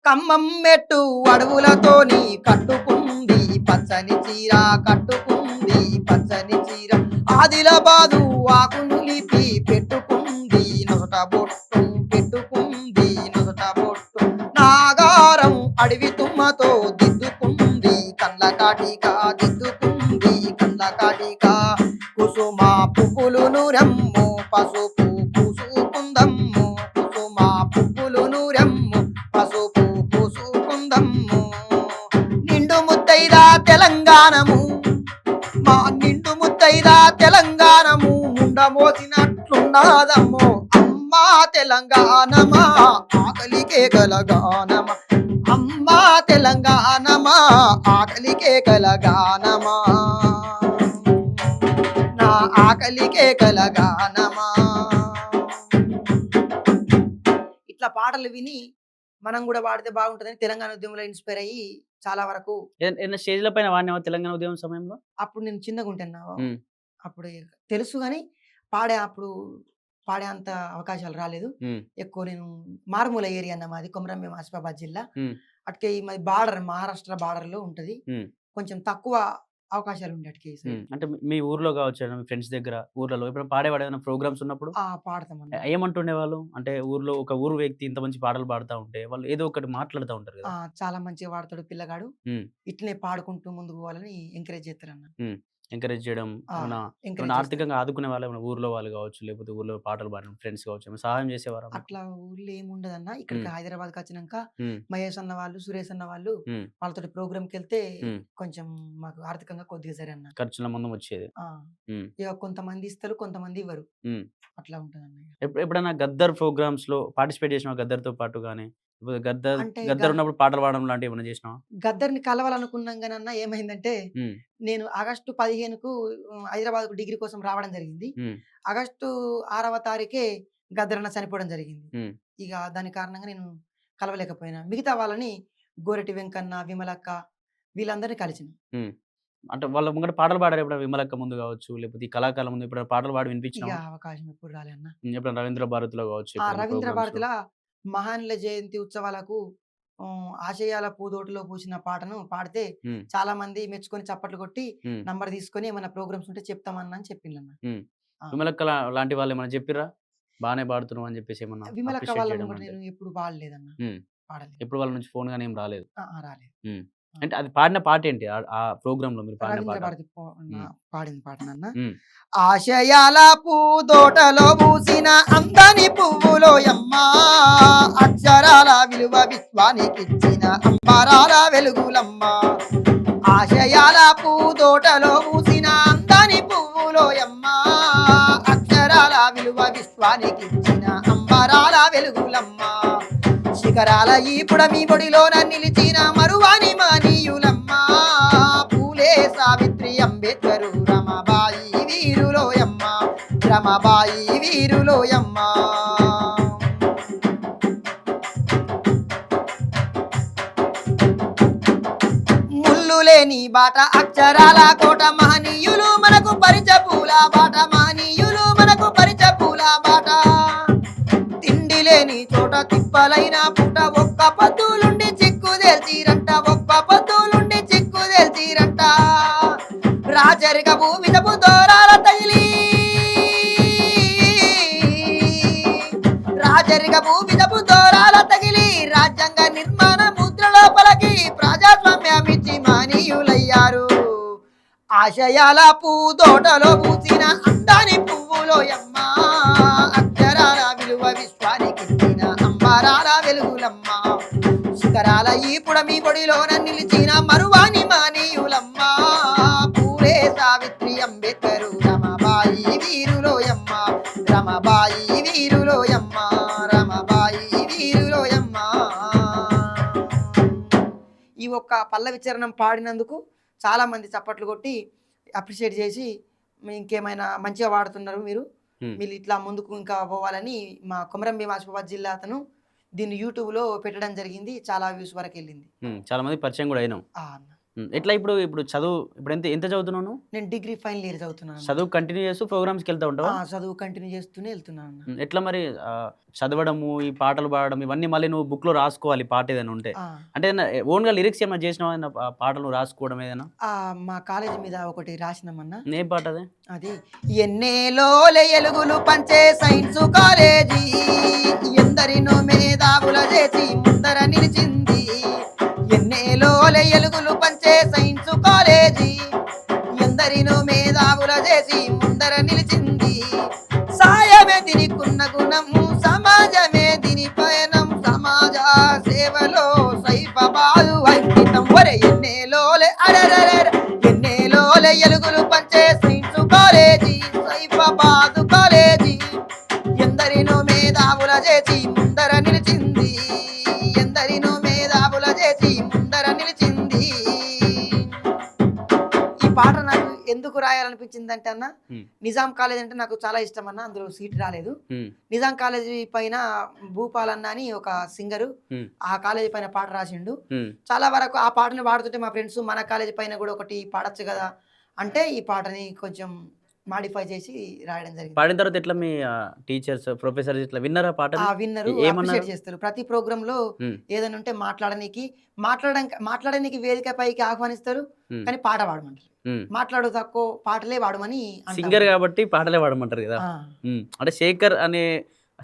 ఖమ్మం మెట్టు అడవులతోని కట్టుకుంది పచ్చని చీర, కట్టుకుంది పచ్చని చీర, ఆదిలాబాదు ఆకును లిపి పెట్టుకుంది నొసట బొట్టు, పెట్టుకుంది నొసట బొట్టు, నాగారం అడవి తుమ్మతో దిద్దుకుంది కళ్ళ కాటిగా, దిద్దుకుంది కళ్ళ కాటిగా, కుసుమ పువ్వులును రెమ్ము పసుపు పూసుకుందమ్ము, కుసుమ పువ్వులును రెమ్ము పసుపు పూసుకుందమ్ము. నిండు ముత్తైదా తెలంగాణము, మా నిండు ముత్తైదా తెలంగాణము, ముండ మోసినట్లున్నాదమ్మో, అమ్మా తెలంగాణమా ఆకలికే కలగానమా, అమ్మా తెలంగాణమా ఆకలికే కలగానమా, నా ఆకలికే కలగానమా. ఇట్లా పాటలు విని మనం కూడా పాడితే బాగుంటుందని తెలంగాణ ఉద్యమంలో ఇన్స్పైర్ అయ్యి చాలా వరకు. స్టేజ్ల పైన వాడినావా తెలంగాణ ఉద్యమం సమయంలో? అప్పుడు నేను చిన్నగా ఉంటున్నా, ఉమ్, అప్పుడు తెలుసు కానీ పాడే అంత అవకాశాలు రాలేదు. ఉమ్, ఎక్కువ నేను మారుమూల ఏరియా అన్న మాది, కొమరంభీం ఆసిఫాబాద్ జిల్లా. ఉమ్, అటుకే మాది బార్డర్, మహారాష్ట్ర బార్డర్ లో ఉంటది. ఉమ్, కొంచెం తక్కువ అవకాశాలు ఉండే అటుకే ఉమ్. అంటే మీ ఊర్లో కావచ్చు, మీ ఫ్రెండ్స్ దగ్గర ఊర్లలో ఇప్పుడు పాడేవాడు ఏదైనా ప్రోగ్రామ్స్ ఉన్నప్పుడు పాడతామన్నా. ఏమంటుండే వాళ్ళు? అంటే ఊర్లో ఒక ఊరు వ్యక్తి ఇంత మంచి పాటలు పాడుతూ ఉంటే వాళ్ళు ఏదో ఒకటి మాట్లాడుతూ ఉంటారు కదా. చాలా మంచిగా పాడతాడు పిల్లగాడు, ఉమ్, ఇట్లనే పాడుకుంటూ ముందుకు పోవాలని ఎంకరేజ్ చేస్తారన్న. ఉమ్. ఎంకరేజ్ చేయడం, ఏమైనా ఏమైనా ఆర్థికంగా ఆదుకునే వాళ్ళు, ఏమైనా ఊర్లో వాళ్ళు కావచ్చు, లేకపోతే ఊర్లో పాటలు పాడిన ఫ్రెండ్స్ కావచ్చు, ఏమైనా సహాయం చేసేవారా మీకు? అట్లా ఊర్లో ఏముండదన్న. ఇక్కడికి హ్మ్. హైదరాబాద్‌కి వచ్చినంక హ్మ్. మహేష్ అన్న వాళ్ళు, సురేష్ అన్న వాళ్ళు హ్మ్. వాళ్ళతోటి ప్రోగ్రామ్‌కెళ్తే హ్మ్. కొంచెం మాకు ఆర్థికంగా కొద్దిగా సరే అన్న. ఖర్చుల మందం వచ్చేది. ఆ! హ్మ్. ఇగ కొంతమంది ఇస్తారు, కొంతమంది ఇవ్వరు. హ్మ్. అట్లా ఉంటదన్న ఇగ. ఎప్పుడైనా గద్దర్ ప్రోగ్రామ్స్‌లో పార్టిసిపేట్ చేసినావా గద్దర్‌తో పాటు గాని? లేకపోతే గద్దర్ అంటే గద్దర్ ఉన్నప్పుడు పాటలు పాడడం లాంటివి ఏమైనా చేసినావా? గద్దర్‌ని కలవాలనుకున్నాం గానన్న ఏమైందంటే, హ్మ్. నేను ఆగస్టు 15కు హైదరాబాద్‌కు డిగ్రీ కోసం రావడం జరిగింది. హ్మ్. ఆగస్టు 6వ తారీఖే గద్దరన్న చనిపోవడం జరిగింది. హ్మ్. ఇగ దాని కారణంగా నేను కలవలేకపోయినా. మిగతా వాళ్ళని గోరటి వెంకన్న, విమలక్క వీళ్ళందరిని కలిసిన. హ్మ్. అంటే వాళ్ళ ముంగట పాటలు పాడారా ఎప్పుడైనా విమలక్క ముందు గావచ్చు, లేకపోతే ఈ కళాకారుల ముందు ఎప్పుడైనా పాటలు పాడి ఇగ వినిపించినావా? అవకాశం ఎప్పుడు రాలే అన్న. ఎప్పుడైనా రవీంద్ర భారతిలో గావచ్చు, ఆ ఎప్పుడైనా రవీంద్ర ప్రోగ్రామ్స్‌లో? భారతిల మహాన్ల జయంతి ఉత్సవాలకు ఆశయాల పూదోటలో పూసిన పాటను పాడితే హ్మ్. చాలామంది మెచ్చుకొని చప్పట్లు కొట్టి హ్మ్. నంబర్ తీసుకొని ఏమన్నా ప్రోగ్రామ్స్ ఉంటే చెప్తామన్నా అని చెప్పిండ్లన్న. హ్మ్. ఆ! విమలక్క లాంటి వాళ్ళేమన్నా చెప్పిర్రా? బానే పాడుతున్నావు అని చెప్పేసి ఏమన్నా విమలక్క అప్రిషియేట్ వాళ్ళ చేయడం ముంగట అంటే? నేను ఎప్పుడు పాడలేదన్న. హ్మ్. పాడలేదు. ఎప్పుడు వాళ్ళ నుంచి ఫోన్ గాని ఏం రాలేదు. రాలేదు. హ్మ్. ఆ! అంటే అది పాడిన పాటేంటి? ఆ ప్రోగ్రామ్‌లో మీరు పాడిన రవీంద్ర పాట? భారతి హ్మ్. పాడిన పాటనన్న. హ్మ్. ఆశయాల పూదోటలో పూసిన అందని పువ్వులోయమ్మ, అక్షరాల విలువ విశ్వానికిచ్చిన అంబరాల వెలుగులమ్మ. ఆశయాల పూదోటలో పూసిన అందని పువ్వులోయమ్మ, అక్షరాల విలువ విశ్వానికిచ్చిన అంబరాల వెలుగులమ్మ. శిఖరాల ఈ పుడమి బొడిలోన నిలిచిన మరువాని మానీయులమ్మ, పూలే సావిత్రి అంబేద్కరు రమబాయి వీరులోయమ్మ, రమబాయి వీరులోయమ్మ. ముల్లు లేని బాట అక్షరాల కోట మహనీయులు మనకు పరిచ పూల బాట, మహనీయులు మనకు పరిచ పూల బాట. తిండి లేని చోట తిప్పలైన పూట ఒక్క పద్దులుండి చిక్కుదేల్చిరంట, ఒక్క పద్దులుండి చిక్కుదేల్చిరంట. రాజరిక భూమిదపు దూరాల తగిలి, రాజరిక భూమిదపు దూరాల తగిలి రాజ్యాంగ నిర్మాణ ముద్ర లోపలికి ప్రజాస్వామ్యమిచ్చి మానీయులయ్యారు. ఆశయాల పూదోటలో పూసిన అందాని పువ్వులోయమ్మ, అక్షరాల విలువ విశ్వానికిచ్చిన అంబరాల వెలుగులమ్మ. శిఖరాల ఈ పుడమి పొడిలోన నిలిచిన మరువాని మానీయులమ్మ, పూలే సావిత్రి అంబేద్కరు రమబాయి వీరులోయమ్మ, రమబాయి వీరులోయమ్మ, రమబాయి వీరులోయమ్మ. ఈ ఒక్క పల్లవి చరణం పాడినందుకు చాలా మంది చప్పట్లు కొట్టి అప్రిషియేట్ చేసి, ఇంకేమైనా మంచిగా పాడుతున్నారు మీరు, హ్మ్. మీరు ఇట్లా ముందుకు ఇంకా పోవాలని మా కొమరం భీం ఆసిఫాబాద్ జిల్లా అతను దీన్ని యూట్యూబ్లో పెట్టడం జరిగింది. చాలా వ్యూస్ వరకు వెళ్ళింది. హ్మ్. చాలా మందికి పరిచయం గూడా అయినావు. అన్న. హ్మ్. ఎట్లా ఇప్పుడు చదువు ఇప్పుడు ఎంత చదువుతున్నావు నువ్వు? నేను డిగ్రీ ఫైనల్ ఇయర్ చదువుతున్నాను అన్న. చదువు కంటిన్యూ చేస్తూ ప్రోగ్రామ్స్‌కెళ్తా ఉంటావా? చదువు కంటిన్యూ చేస్తూనే వెళ్తున్నాను అన్న. హ్మ్. ఎట్లా మరి చదవడము, ఈ పాటలు పాడడం ఇవన్నీ మళ్ళీ నువ్వు బుక్‌లో రాసుకోవాలి పాట ఏదైనా ఉంటే. ఆ, అంటే ఓన్‌గా లిరిక్స్ ఏమైనా చేసినావా? ఏదైనా పాటలు రాసుకోవడం ఏదైనా? మా కాలేజీ మీద ఒకటి రాసినామన్నా. ఏం పాట అది? అది ఎన్నేలోలే ఎలుగులు పంచే సైన్స్ కాలేజీ, ఎందరినో మేధావుల చేసి ముందర నిలిచింది. ఎన్నేలోలే ఎలుగులు పంచే సైన్స్ కాలేజీ, ఎందరినో మేధావుల చేసి ముందర నిలిచింది. సాయమే దీనికున్న గుణము, సమాజమే దీని పయనం, సమాజ సేవలో సైఫబాదు అంకితం. ఒరే ఎన్నేలోలే అరెరెరె, ఎన్నేలోలే ఎలుగులు పంచే సైన్స్ కాలేజీ, సైఫబాదు కాలేజీ, ఎందరినో మేధావుల చేసి ముందర నిలిచింది, ఎందరినో మేధావుల చేసి ముందర నిలిచింది. ఈ పాట నాకు ఎందుకు రాయాలనిపించిందంటే అన్న, హ్మ్. నిజాం కాలేజ్ అంటే నాకు చాలా ఇష్టం అన్న. అందులో సీట్ రాలేదు. హ్మ్. నిజాం కాలేజీ పైన భూపాల్ అన్న అని ఒక సింగరు హ్మ్. ఆ కాలేజీ పైన పాట రాసిండు. హ్మ్. చాలా వరకు ఆ పాటని పాడుతుంటే మా ఫ్రెండ్స్ మన కాలేజీ పైన కూడా ఒకటి పాడొచ్చు కదా అంటే, ఈ పాటని కొంచెం మాడిఫై చేసి రాయడం జరిగింది. పాడిన తర్వాత ఎట్లా మీ టీచర్స్, ప్రొఫెసర్స్ ఇట్లా విన్నారా పాటని? విన్నరు, ఏమన్నారు? అప్రిషియేట్ చేస్తారు. ప్రతి ప్రోగ్రామ్‌లో హ్మ్. ఏదైనా ఉంటే మాట్లాడడానికి వేదిక పైకి ఆహ్వానిస్తారు. హ్మ్. కానీ పాట పాడమంటారు. హ్మ్. మాట్లాడు తక్కువ పాటలే పాడమని అంటాం. సింగర్ కాబట్టి పాటలే పాడమంటారు గదా! ఆ! హ్మ్. అంటే 'శేఖర్' అనే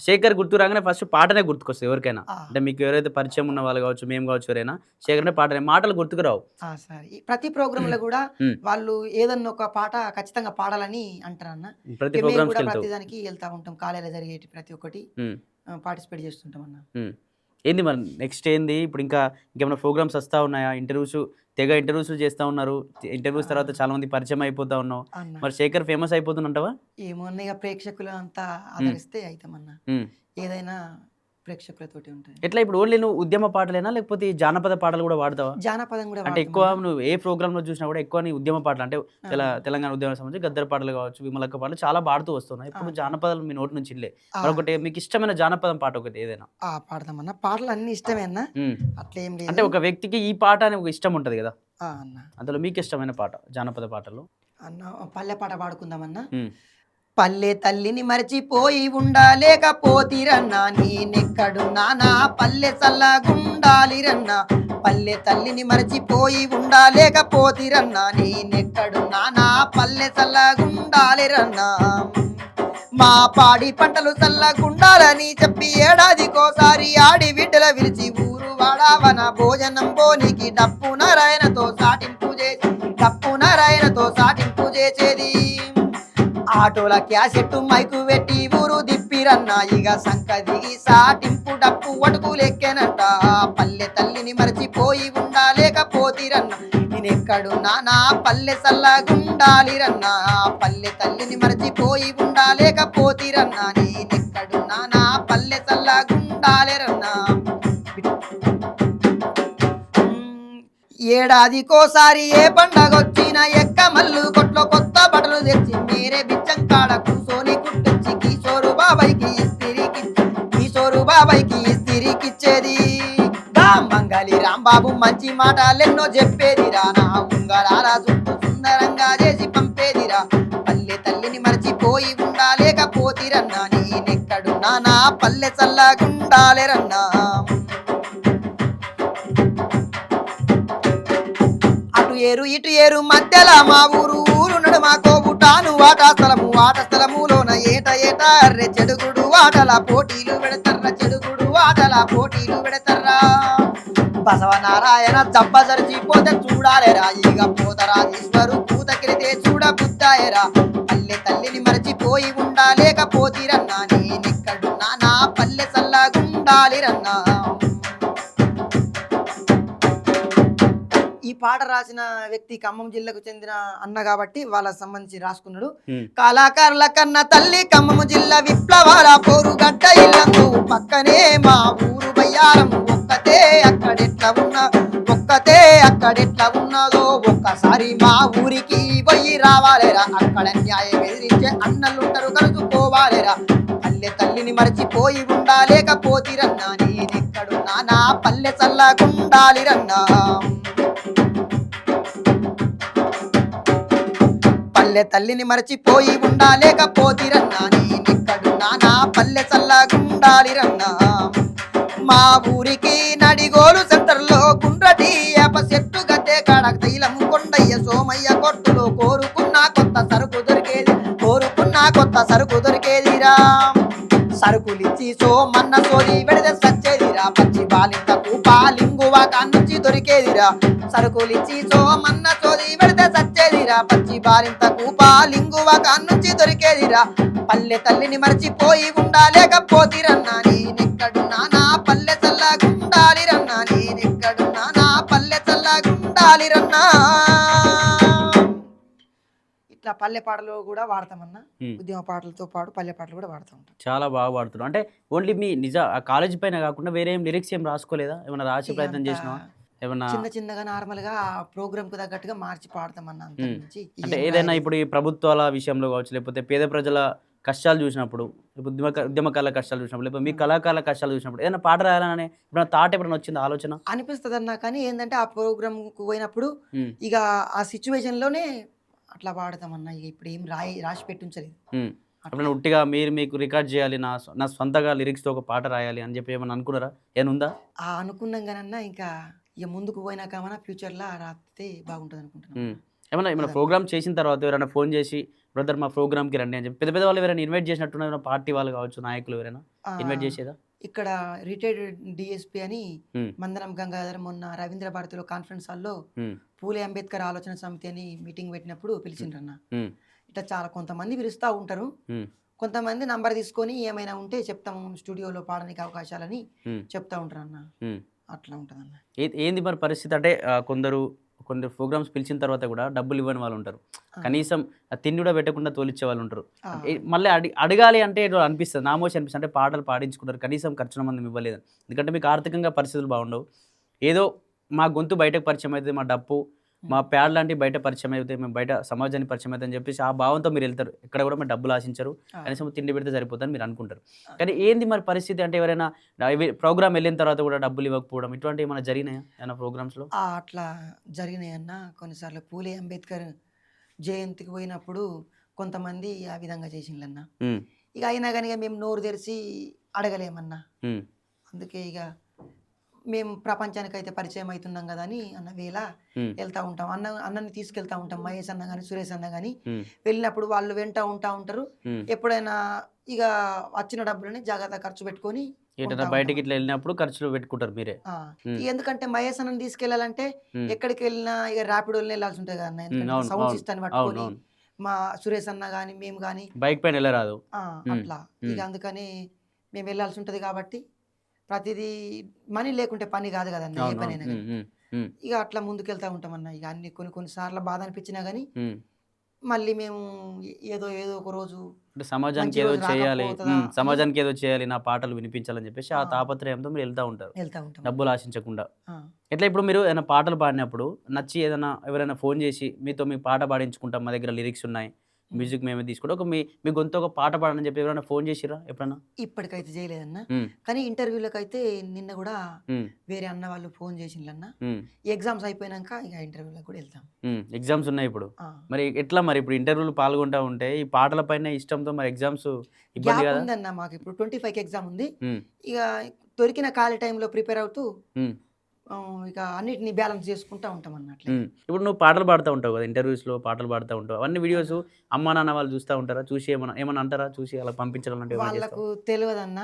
శేఖర్ గుర్తు రాగానే ఫస్ట్ పాటనే గుర్తుకొస్తుంది ఎవరికైనా. ఆ. అంటే మీకు ఎవరైతే పరిచయం ఉన్న వాళ్ళు కావచ్చు, మేము కావచ్చు, ఎవరైనా శేఖర్ అంటే పాటనే, మాటలు గుర్తుకురావు. సరే ప్రతి ప్రోగ్రామ్ లో కూడా ఉమ్. వాళ్ళు ఏదన్నా ఒక పాట ఖచ్చితంగా పాడాలని అంటారన్న. ప్రతి మేము ప్రోగ్రామ్స్కి కూడా వెళ్తావు. ప్రతి దానికి వెళ్తా ఉంటాం, కాలేజీలో జరిగేటి ప్రతి ఒక్కటి ఉమ్. పార్టిసిపేట్ చేస్తుంటాం అన్న. ఏంది మరి నెక్స్ట్ ఏంది ఇప్పుడు? ఇంకేమైనా ప్రోగ్రామ్స్ వస్తా ఉన్నాయా? తెగ ఇంటర్వ్యూస్ చేస్తా ఉన్నారు. ఇంటర్వ్యూస్ తర్వాత చాలా మంది పరిచయం అయిపోతా ఉన్నావు. అన్న మరి శేఖర్ ఫేమస్ అయిపోతుందంటావా? ఏమన్నా ఇక ప్రేక్షకులు అంతా ఆదరిస్తే అవుతామన్నా. ఏదైనా ప్రేక్షకులతోటి ఉంటుంది. ఎట్లా ఇప్పుడు ఓన్లీ నువ్వు ఉద్యమ పాటలేనా లేకపోతే ఈ జానపద పాటలు కూడా వాడతావా? జానపదం కూడా అంటే ఎక్కువ వాడతామన్నా. నువ్వు ఏ ప్రోగ్రామ్ లో చూసినా కూడా ఎక్కువ నీ ఉద్యమ పాటలు అంటే తెలంగాణ ఉద్యమం సంబంధించి గద్దర్ పాటలు కావచ్చు, విమలక్క పాటలు చాలా పాడుతూ వస్తున్నాయి. ఇప్పుడు జానపదాలు మీ నోటి నుంచి ఇల్లే. మరొకటి మీకు ఇష్టమైన జానపదం పాట ఒకటి ఏదైనా? పాడతామన్నా. పాటలు అన్ని ఇష్టమే అన్న, అట్లా ఏం లేదు. అంటే ఒక వ్యక్తికి ఈ పాట అని ఒక ఇష్టం ఉంటది కదా, అన్న అందులో మీకు ఇష్టమైన పాట జానపద పాటలు? అన్న పల్లె పాట పాడుకుందామన్నా. ఉమ్. పల్లె తల్లిని మరచిపోయి ఉండలేకపోతిరన్నా, నేనెక్కడున్నా నా పల్లె చల్లగుండాలిరన్నా. పల్లె తల్లిని మరచిపోయి ఉండలేకపోతిరన్నా, నేనెక్కడున్నా నా పల్లె చల్లగుండాలిరన్నా. మా పాడి పంటలు చల్లగుండాలని చెప్పి ఏడాదికోసారి ఆడి బిడ్డల విలిచి ఊరు వాడావన భోజనం పోనికి డప్పు నారాయణతో సాటింపు చేసేది. ఆటోల క్యాసెట్టు మైకు పెట్టి ఊరు దిప్పిరన్నా, ఇక సంక దిగి సాటింపు డప్పు వటుకు లెక్కెనంట. పల్లె తల్లిని మరచిపోయి ఉండలేకపోతిరన్నా, నేనెక్కడున్నా నా పల్లె చల్లగుండాలిరన్నా. పల్లె తల్లిని మరచిపోయి ఉండలేకపోతిరన్నా, నేనెక్కడున్నా నా పల్లె చల్లగుండాలిరన్నా. ఏడాదికోసారి ఏ పండగొచ్చినా ఎక్క మల్లు కొట్లో కొత్త బట్టలు తెచ్చి మేరే బిచ్చం కాడ కూసోని కుట్టొచ్చి కిషోరు బాబాయ్కి ఇస్తిరికిచ్చేది. మంగళి రాంబాబు మంచి మాటలెన్నో చెప్పేదిరా, నా ఉంగరాల చుట్టూ సుందరంగా చేసి పంపేదిరా. పల్లె తల్లిని మరచిపోయి ఉండలేకపోతిరన్నా, నేనెక్కడున్నా నా పల్లె చల్లగుండాలిరన్నా. ఏరు ఇటు ఏరు మధ్యల మా ఊరు నడుమ కోబుటాను వాట స్థలములోన ఏట అర్రె చెడుగుడు ఆటల పోటీలు పెడతర్రా. బసవనారాయణ జబ్బ జరిచిపోతే చూడాలేరా, ఇక పోతరాజేశ్వరు కూతకిరితే చూడ బుద్ధాయరా. పల్లె తల్లిని మరచిపోయి ఉండలేకపోతిరన్నా, నేనెక్కడున్నా నా పల్లె చల్లగుండాలిరన్నా. ఈ పాట రాసిన వ్యక్తి ఖమ్మం జిల్లాకు చెందిన అన్న కాబట్టి వాళ్ళకి సంబంధించి రాసుకున్నాడు. కళాకారుల కన్నా తల్లి ఖమ్మం జిల్లా విప్లవాల పోరుగడ్డ ఇల్లందు పక్కనే మా ఊరు బయ్యారం. ఒక్కతే అక్కడెట్లా ఉన్నదో ఒక్కసారి మా ఊరికి పోయి రావాలేరా. అక్కడ న్యాయం ఎదిరించే అన్నలుంటారు కలుసుకోవాలేరా. పల్లె తల్లిని మరచిపోయి ఉండలేకపోతిరన్నా, నేనెక్కడున్నా నా పల్లె చల్లగుండాలిరన్నా. పల్లె తల్లిని మరచిపోయి ఉండలేకపోతిరన్నా, నేనెక్కడున్నా నా పల్లె చల్లగుండాలిరన్నా. మా ఊరికి నడిగోలు సెంటర్లో గుండ్రటి ఏప చెట్టు గద్దె కాడ తైలము కొండయ్య సోమయ్య కొట్టులో కోరుకున్న కొత్త సరుకు దొరికేదిరా. సరుకులిచ్చి సోమన్న సోది వెడితే సచ్చేదిరా. పచ్చి బాలింతకు పాలింగువా కాన్నుంచి దొరికేదిరా. సరుకులిచ్చి సోమన్న సోది వెడితే సచ్చేదిరా. పచ్చి బాలింతకు పాలింగువా కాన్నుంచి దొరికేదిరా. పల్లె తల్లిని మరచిపోయి ఉండలేకపోతిరన్నా, నేనెక్కడున్నా నా పల్లె చల్లగుండాలిరన్నా. నేనెక్కడున్నా నా పల్లె చల్లగుండాలిరన్నా. ఇట్లా పల్లె పాటలు కూడా వాడతామన్నా. ఉద్యమ పాటలతో పాటు పల్లె పాటలు కూడా వాడుతూ ఉంటాం. చాలా బాగా పాడుతున్నావు. అంటే ఓన్లీ మీ ఆ కాలేజ్ పైన కాకుండా వేరే లిరిక్స్ ఏం రాసుకోలేదా? ఏమైనా రాసే ప్రయత్నం చేసినావా? ఏమన్నా చిన్నగా నార్మల్ గా ప్రోగ్రామ్ కు తగ్గట్టుగా మార్చి పాడతామన్నా. అంటే ఏదైనా ఇప్పుడు ఈ ప్రభుత్వాల విషయంలో కావచ్చు, లేకపోతే పేద ప్రజల కష్టాలు చూసినప్పుడు, ఉద్యమకాల కష్టాలు చూసినప్పుడు, లేకపోతే మీ కళాకారుల కష్టాలు చూసినప్పుడు ఏదైనా పాట రాయాలని ఎప్పుడైనా థాట్ ఎప్పుడైనా వచ్చింది, ఆలోచన? అనిపిస్తుంది అన్నా, కానీ ఏంటంటే ఆ ప్రోగ్రామ్ కు పోయినప్పుడు ఇక ఆ సిచ్యువేషన్ లోనే అట్లా పాడతామన్నా. ఇక ఇప్పుడు ఏం రాసి పెట్టించలేదు. అప్పుడు ఉట్టిగా మీకు రికార్డ్ చేయాలి, నా సొంతగా లిరిక్స్తో ఒక పాట రాయాలి అని చెప్పి ఏమన్నా అనుకున్నారా? ఏముందా? అనుకున్నాం కానన్నా, ఇంకా ఇక ముందుకు పోయినాక ఫ్యూచర్లో రాస్తే బాగుంటుంది అనుకుంటున్నాం. ఏమన్నా ప్రోగ్రామ్ చేసిన తర్వాత ఎవరైనా ఫోన్ చేసి బ్రదర్ మా ప్రోగ్రామ్కి రండి అని చెప్పి పెద్ద పెద్ద వాళ్ళు ఎవరైనా ఇన్వైట్ చేసినట్టున్నారు, పార్టీ వాళ్ళు కావచ్చు, నాయకులు ఎవరైనా ఆ, ఇన్వైట్ చేసేదా? ఇక్కడ రిటైర్డ్ డిఎస్పీ అని ఉమ్, మందనం గంగాధర్ మొన్న రవీంద్ర భారతిలో కాన్ఫరెన్స్ హాల్లో ఉమ్, పూలే అంబేద్కర్ ఆలోచన సమితి అని మీటింగ్ పెట్టినప్పుడు పిలిచిండ్రన్న. ఉమ్, ఇట్లా చాలా కొంతమంది పిలుస్తూ ఉంటారు, ఉమ్, కొంతమంది నంబర్ తీసుకొని ఏమైనా ఉంటే చెప్తాము స్టూడియోలో పాడడానికి అవకాశాలని ఉమ్, చెప్తా ఉంటారు అన్న. ఉమ్. అట్లా ఉంటుందన్న. ఏంది మరి పరిస్థితి అంటే కొందరు ప్రోగ్రామ్స్ పిలిచిన తర్వాత కూడా డబ్బులు ఇవ్వని వాళ్ళు ఉంటారు, కనీసం ఆ తిండి కూడా పెట్టకుండా తోలిచ్చే వాళ్ళు ఉంటారు. ఆ, మళ్ళీ అడగాలి అంటే ఏదో అనిపిస్తుంది, నామోషి అనిపిస్తుంది. అంటే పాటలు పాడించుకుంటారు, కనీసం ఖర్చున మంది ఇవ్వలేదు, ఎందుకంటే మీకు ఆర్థికంగా పరిస్థితులు బాగుండవు. ఏదో మా గొంతు బయటకు పరిచయం అవుతుంది, మా డప్పు మా ప్యాడ్ లాంటివి బయట పరిచయం అవుతాయి, మేము బయట సమాజానికి పరిచయం అవుతాయి అని చెప్పేసి ఆ భావంతో మీరు వెళ్తారు. ఎక్కడ కూడా మీరు డబ్బులు ఆశించరు, కనీసం తిండి పెడితే సరిపోతుందని మీరు అనుకుంటారు. కానీ ఏంది మరి పరిస్థితి అంటే ఎవరైనా ప్రోగ్రామ్ వెళ్ళిన తర్వాత కూడా డబ్బులు ఇవ్వకపోవడం ఇటువంటివి ఏమైనా జరిగినాయా ఏమైనా ప్రోగ్రామ్స్లో? అట్లా జరిగినాయన్న. కొన్నిసార్లు పూలే అంబేద్కర్ జయంతికి పోయినప్పుడు కొంతమంది ఆ విధంగా చేసిండ్లన్న. ఇక అయినా కానీ మేము నోరు తెరిచి అడగలేమన్నా. అందుకే ఇక మేము ప్రపంచానికి అయితే పరిచయం అవుతున్నాం కదా అని అన్న వేళ వెళ్తూ ఉంటాం. అన్నని తీసుకెళ్తా ఉంటాం. మహేష్ అన్న కానీ సురేష్ అన్న కానీ వెళ్ళినప్పుడు వాళ్ళు వెంట ఉంటారు. ఎప్పుడైనా ఇక వచ్చిన డబ్బులని జాగ్రత్త ఖర్చు పెట్టుకొని బయటకి ఇట్లా వెళ్ళినప్పుడు ఖర్చులు పెట్టుకుంటారు మీరే. ఎందుకంటే మహేష్ అన్నని తీసుకెళ్లాలంటే ఎక్కడికి వెళ్ళినా ఇక ర్యాపిడోని వెళ్ళాల్సి ఉంటుంది కదా, ఎందుకంటే సౌండ్ సిస్టమ్ పట్టుకొని. మా సురేష్ అన్న కానీ మేము కానీ బైక్ పైన వెళ్ళరాదు అట్లా. ఇక అందుకని మేము వెళ్ళాల్సి ఉంటుంది కాబట్టి ప్రతిదీ మనీ లేకుంటే పని కాదు కదన్న, ఏ పని అయినా కానీ. ఇక అట్లా ముందుకెళ్తా ఉంటామన్న. ఇక అన్ని కొన్నిసార్లు బాధ అనిపించినా కానీ మళ్ళీ మేము ఏదో ఒక రోజు సమాజానికి ఏదో చేయాలి, సమాజానికి ఏదో చేయాలి, నా పాటలు వినిపించాలని చెప్పేసి ఆ తాపత్రయంతో మీరు వెళ్తా ఉంటారు, డబ్బులు ఆశించకుండా. ఎట్లా ఇప్పుడు మీరు ఏదైనా పాటలు పాడినప్పుడు నచ్చి ఏదైనా ఎవరైనా ఫోన్ చేసి మీతో మీ పాట పాడించుకుంటాం, మా దగ్గర లిరిక్స్ ఉన్నాయి, మ్యూజిక్ మేమే తీసుకుంటాం, ఒక మీ గొంతు ఒక పాట పాడని చెప్పి ఎవరైనా ఫోన్ చేసిరా ఎప్పుడన్నా? ఇప్పటికైతే చేయలేదన్న. కానీ ఇంటర్వ్యూలకు అయితే నిన్న కూడా వేరే అన్న వాళ్ళు ఫోన్ చేసిండ్లన్న. ఎగ్జామ్స్ అయిపోయినాక ఇక ఇంటర్వ్యూలకు కూడా వెళ్తాం. ఎగ్జామ్స్ ఉన్నాయి ఇప్పుడు, మరి ఎట్లా మరి ఇప్పుడు ఇంటర్వ్యూలు పాల్గొంటా ఉంటే ఈ పాటల పైన ఇష్టంతో మరి ఎగ్జామ్స్ ఇబ్బంది కదా? ఉందన్న, మాకు ఇప్పుడు 25కి ఎగ్జామ్ ఉంది. ఇక దొరికిన ఖాళీ టైంలో ప్రిపేర్ అవుతూ ఇక అన్నిటిని బ్యాలెన్స్ చేసుకుంటా ఉంటాం అన్నట్లు. ఇప్పుడు నువ్వు పాటలు పాడుతూ ఉంటావు కదా, ఇంటర్వ్యూస్లో పాటలు పాడుతూ ఉంటావు, అవన్నీ వీడియోస్ అమ్మా నాన్న వాళ్ళు చూస్తూ ఉంటారా? చూసి ఏమన్నా అంటారా? చూసి అలా పంపించాలంటే వాళ్ళకు తెలియదన్న,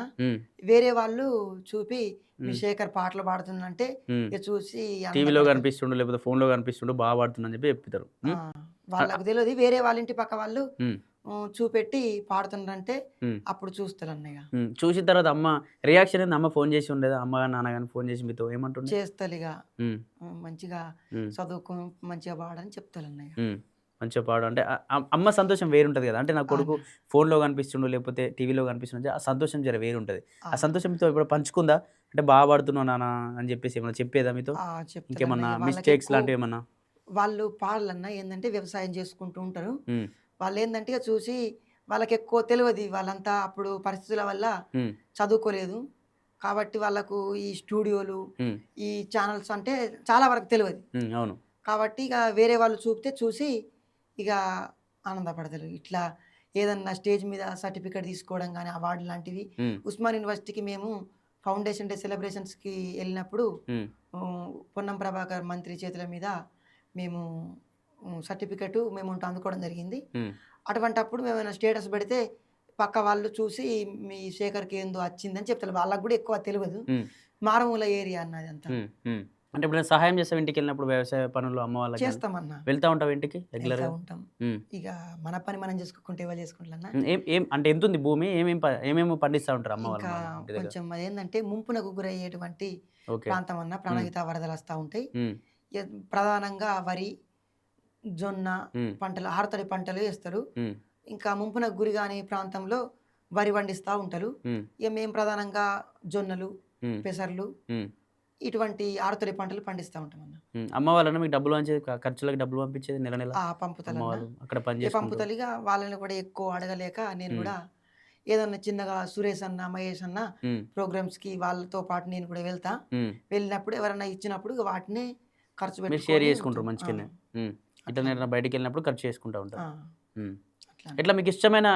వేరే వాళ్ళు చూపి మీ శేఖర్ పాటలు పాడుతుందంటే చూసి టీవీలో కనిపిస్తుండు లేకపోతే ఫోన్లో కనిపిస్తుండు బాగా పాడుతుందని చెప్పి చెప్తారు. వాళ్ళకు తెలియదు, వేరే వాళ్ళ ఇంటి పక్క వాళ్ళు చూపెట్టి పాడుతుండ్రంటే అప్పుడు చూస్తారు అన్నయ్య. చూసిన తర్వాత అమ్మ రియాక్షన్ ఏంది? అమ్మ ఫోన్ చేసి ఉండేదా? అమ్మ కానీ నాన్న కానీ ఫోన్ చేసి మీతో ఏమంటుండే? చేస్తారు ఇక మంచిగా చదువుకో మంచిగా పాడని చెప్తారు అన్నయ్య. మంచిగా పాడు అంటే అమ్మ సంతోషం వేరుంటుంది కదా. అంటే నా కొడుకు ఫోన్లో కనిపిస్తుండు లేకపోతే టీవీలో కనిపిస్తుండే ఆ సంతోషం జర వేరుంటుంది. ఆ సంతోషం మీతో ఇప్పుడు పంచుకుందా? అంటే బాగా పాడుతున్నావు నాన్న అని చెప్పేసి ఏమన్నా చెప్పేదా మీతో? ఇంకేమన్నా మిస్టేక్స్ లాంటివి ఏమన్నా? వాళ్ళు పాడాలన్నా ఏంటంటే వ్యవసాయం చేసుకుంటూ ఉంటారు. వాళ్ళు ఏంటంటే చూసి వాళ్ళకి ఎక్కువ తెలియదు, వాళ్ళంతా అప్పుడు పరిస్థితుల వల్ల చదువుకోలేదు కాబట్టి వాళ్ళకు ఈ స్టూడియోలు ఈ ఛానల్స్ అంటే చాలా వరకు తెలియదు. అవును, కాబట్టి ఇక వేరే వాళ్ళు చూసి ఇక ఆనందపడతారు. ఇట్లా ఏదన్నా స్టేజ్ మీద సర్టిఫికేట్ తీసుకోవడం కానీ అవార్డు లాంటివి. ఉస్మాన్ యూనివర్సిటీకి మేము ఫౌండేషన్ డే సెలబ్రేషన్స్కి వెళ్ళినప్పుడు పొన్నం ప్రభాకర్ మంత్రి చేతుల మీద మేము సర్టిఫికెట్ మేము అందుకోవడం జరిగింది. అటువంటి అప్పుడు మేము ఏమైనా స్టేటస్ పెడితే పక్క వాళ్ళు చూసి మీ శేఖర్కి ఏందో వచ్చిందని చెప్తారు. వాళ్ళకు కూడా ఎక్కువ తెలియదు, మారుమూల ఏరియా అన్నది అంతా. అంటే ఇప్పుడు సహాయం చేస్తాం ఇంటికి వెళ్ళినప్పుడు వ్యవసాయ పనులు అమ్మ వాళ్ళకి చేస్తామన్నా. వెళ్తా ఉంటాం ఇంటికి రెగ్యులర్గా ఉంటాం. ఇక మన పని మనం చేసుకుంటే వాళ్ళు చేసుకుంటున్నా. అంటే ఎంత ఉంది భూమి? ఏమేమి పండిస్తూ ఉంటారు అమ్మ వాళ్ళు? కొంచెం అదేంటంటే ముంపునకు గురయ్యేటువంటి ప్రాంతం అన్న ప్రాణహిత వరదలు వస్తూ ఉంటాయి. ప్రధానంగా వరి, జొన్న పంటలు, ఆరుతడి పంటలు వేస్తారు. ఇంకా ముంపునకు గురి కాని ప్రాంతంలో వరి పండిస్తూ ఉంటారు. ఇక మేము ప్రధానంగా జొన్నలు, పెసర్లు ఇటువంటి ఆరుతడి పంటలు పండిస్తూ ఉంటాం అన్న. అమ్మ వాళ్ళని మీకు డబ్బులు ఖర్చులకి డబ్బులు పంపించేది నెల నెల పంపుతలిగా వాళ్ళని కూడా ఎక్కువ అడగలేక నేను కూడా ఏదన్నా చిన్నగా సురేష్ అన్న మహేష్ అన్న ప్రోగ్రామ్స్ కి వాళ్ళతో పాటు నేను కూడా వెళ్తా. వెళ్ళినప్పుడు ఎవరన్నా ఇచ్చినప్పుడు వాటిని ఖర్చు పెట్టి షేర్ చేసుకుంటారు మంచిగానే. ఇట్లా నేను బయటికి వెళ్ళినప్పుడు ఖర్చు చేసుకుంటూ ఉంటారు. ఇట్లా మీకు ఇష్టమైన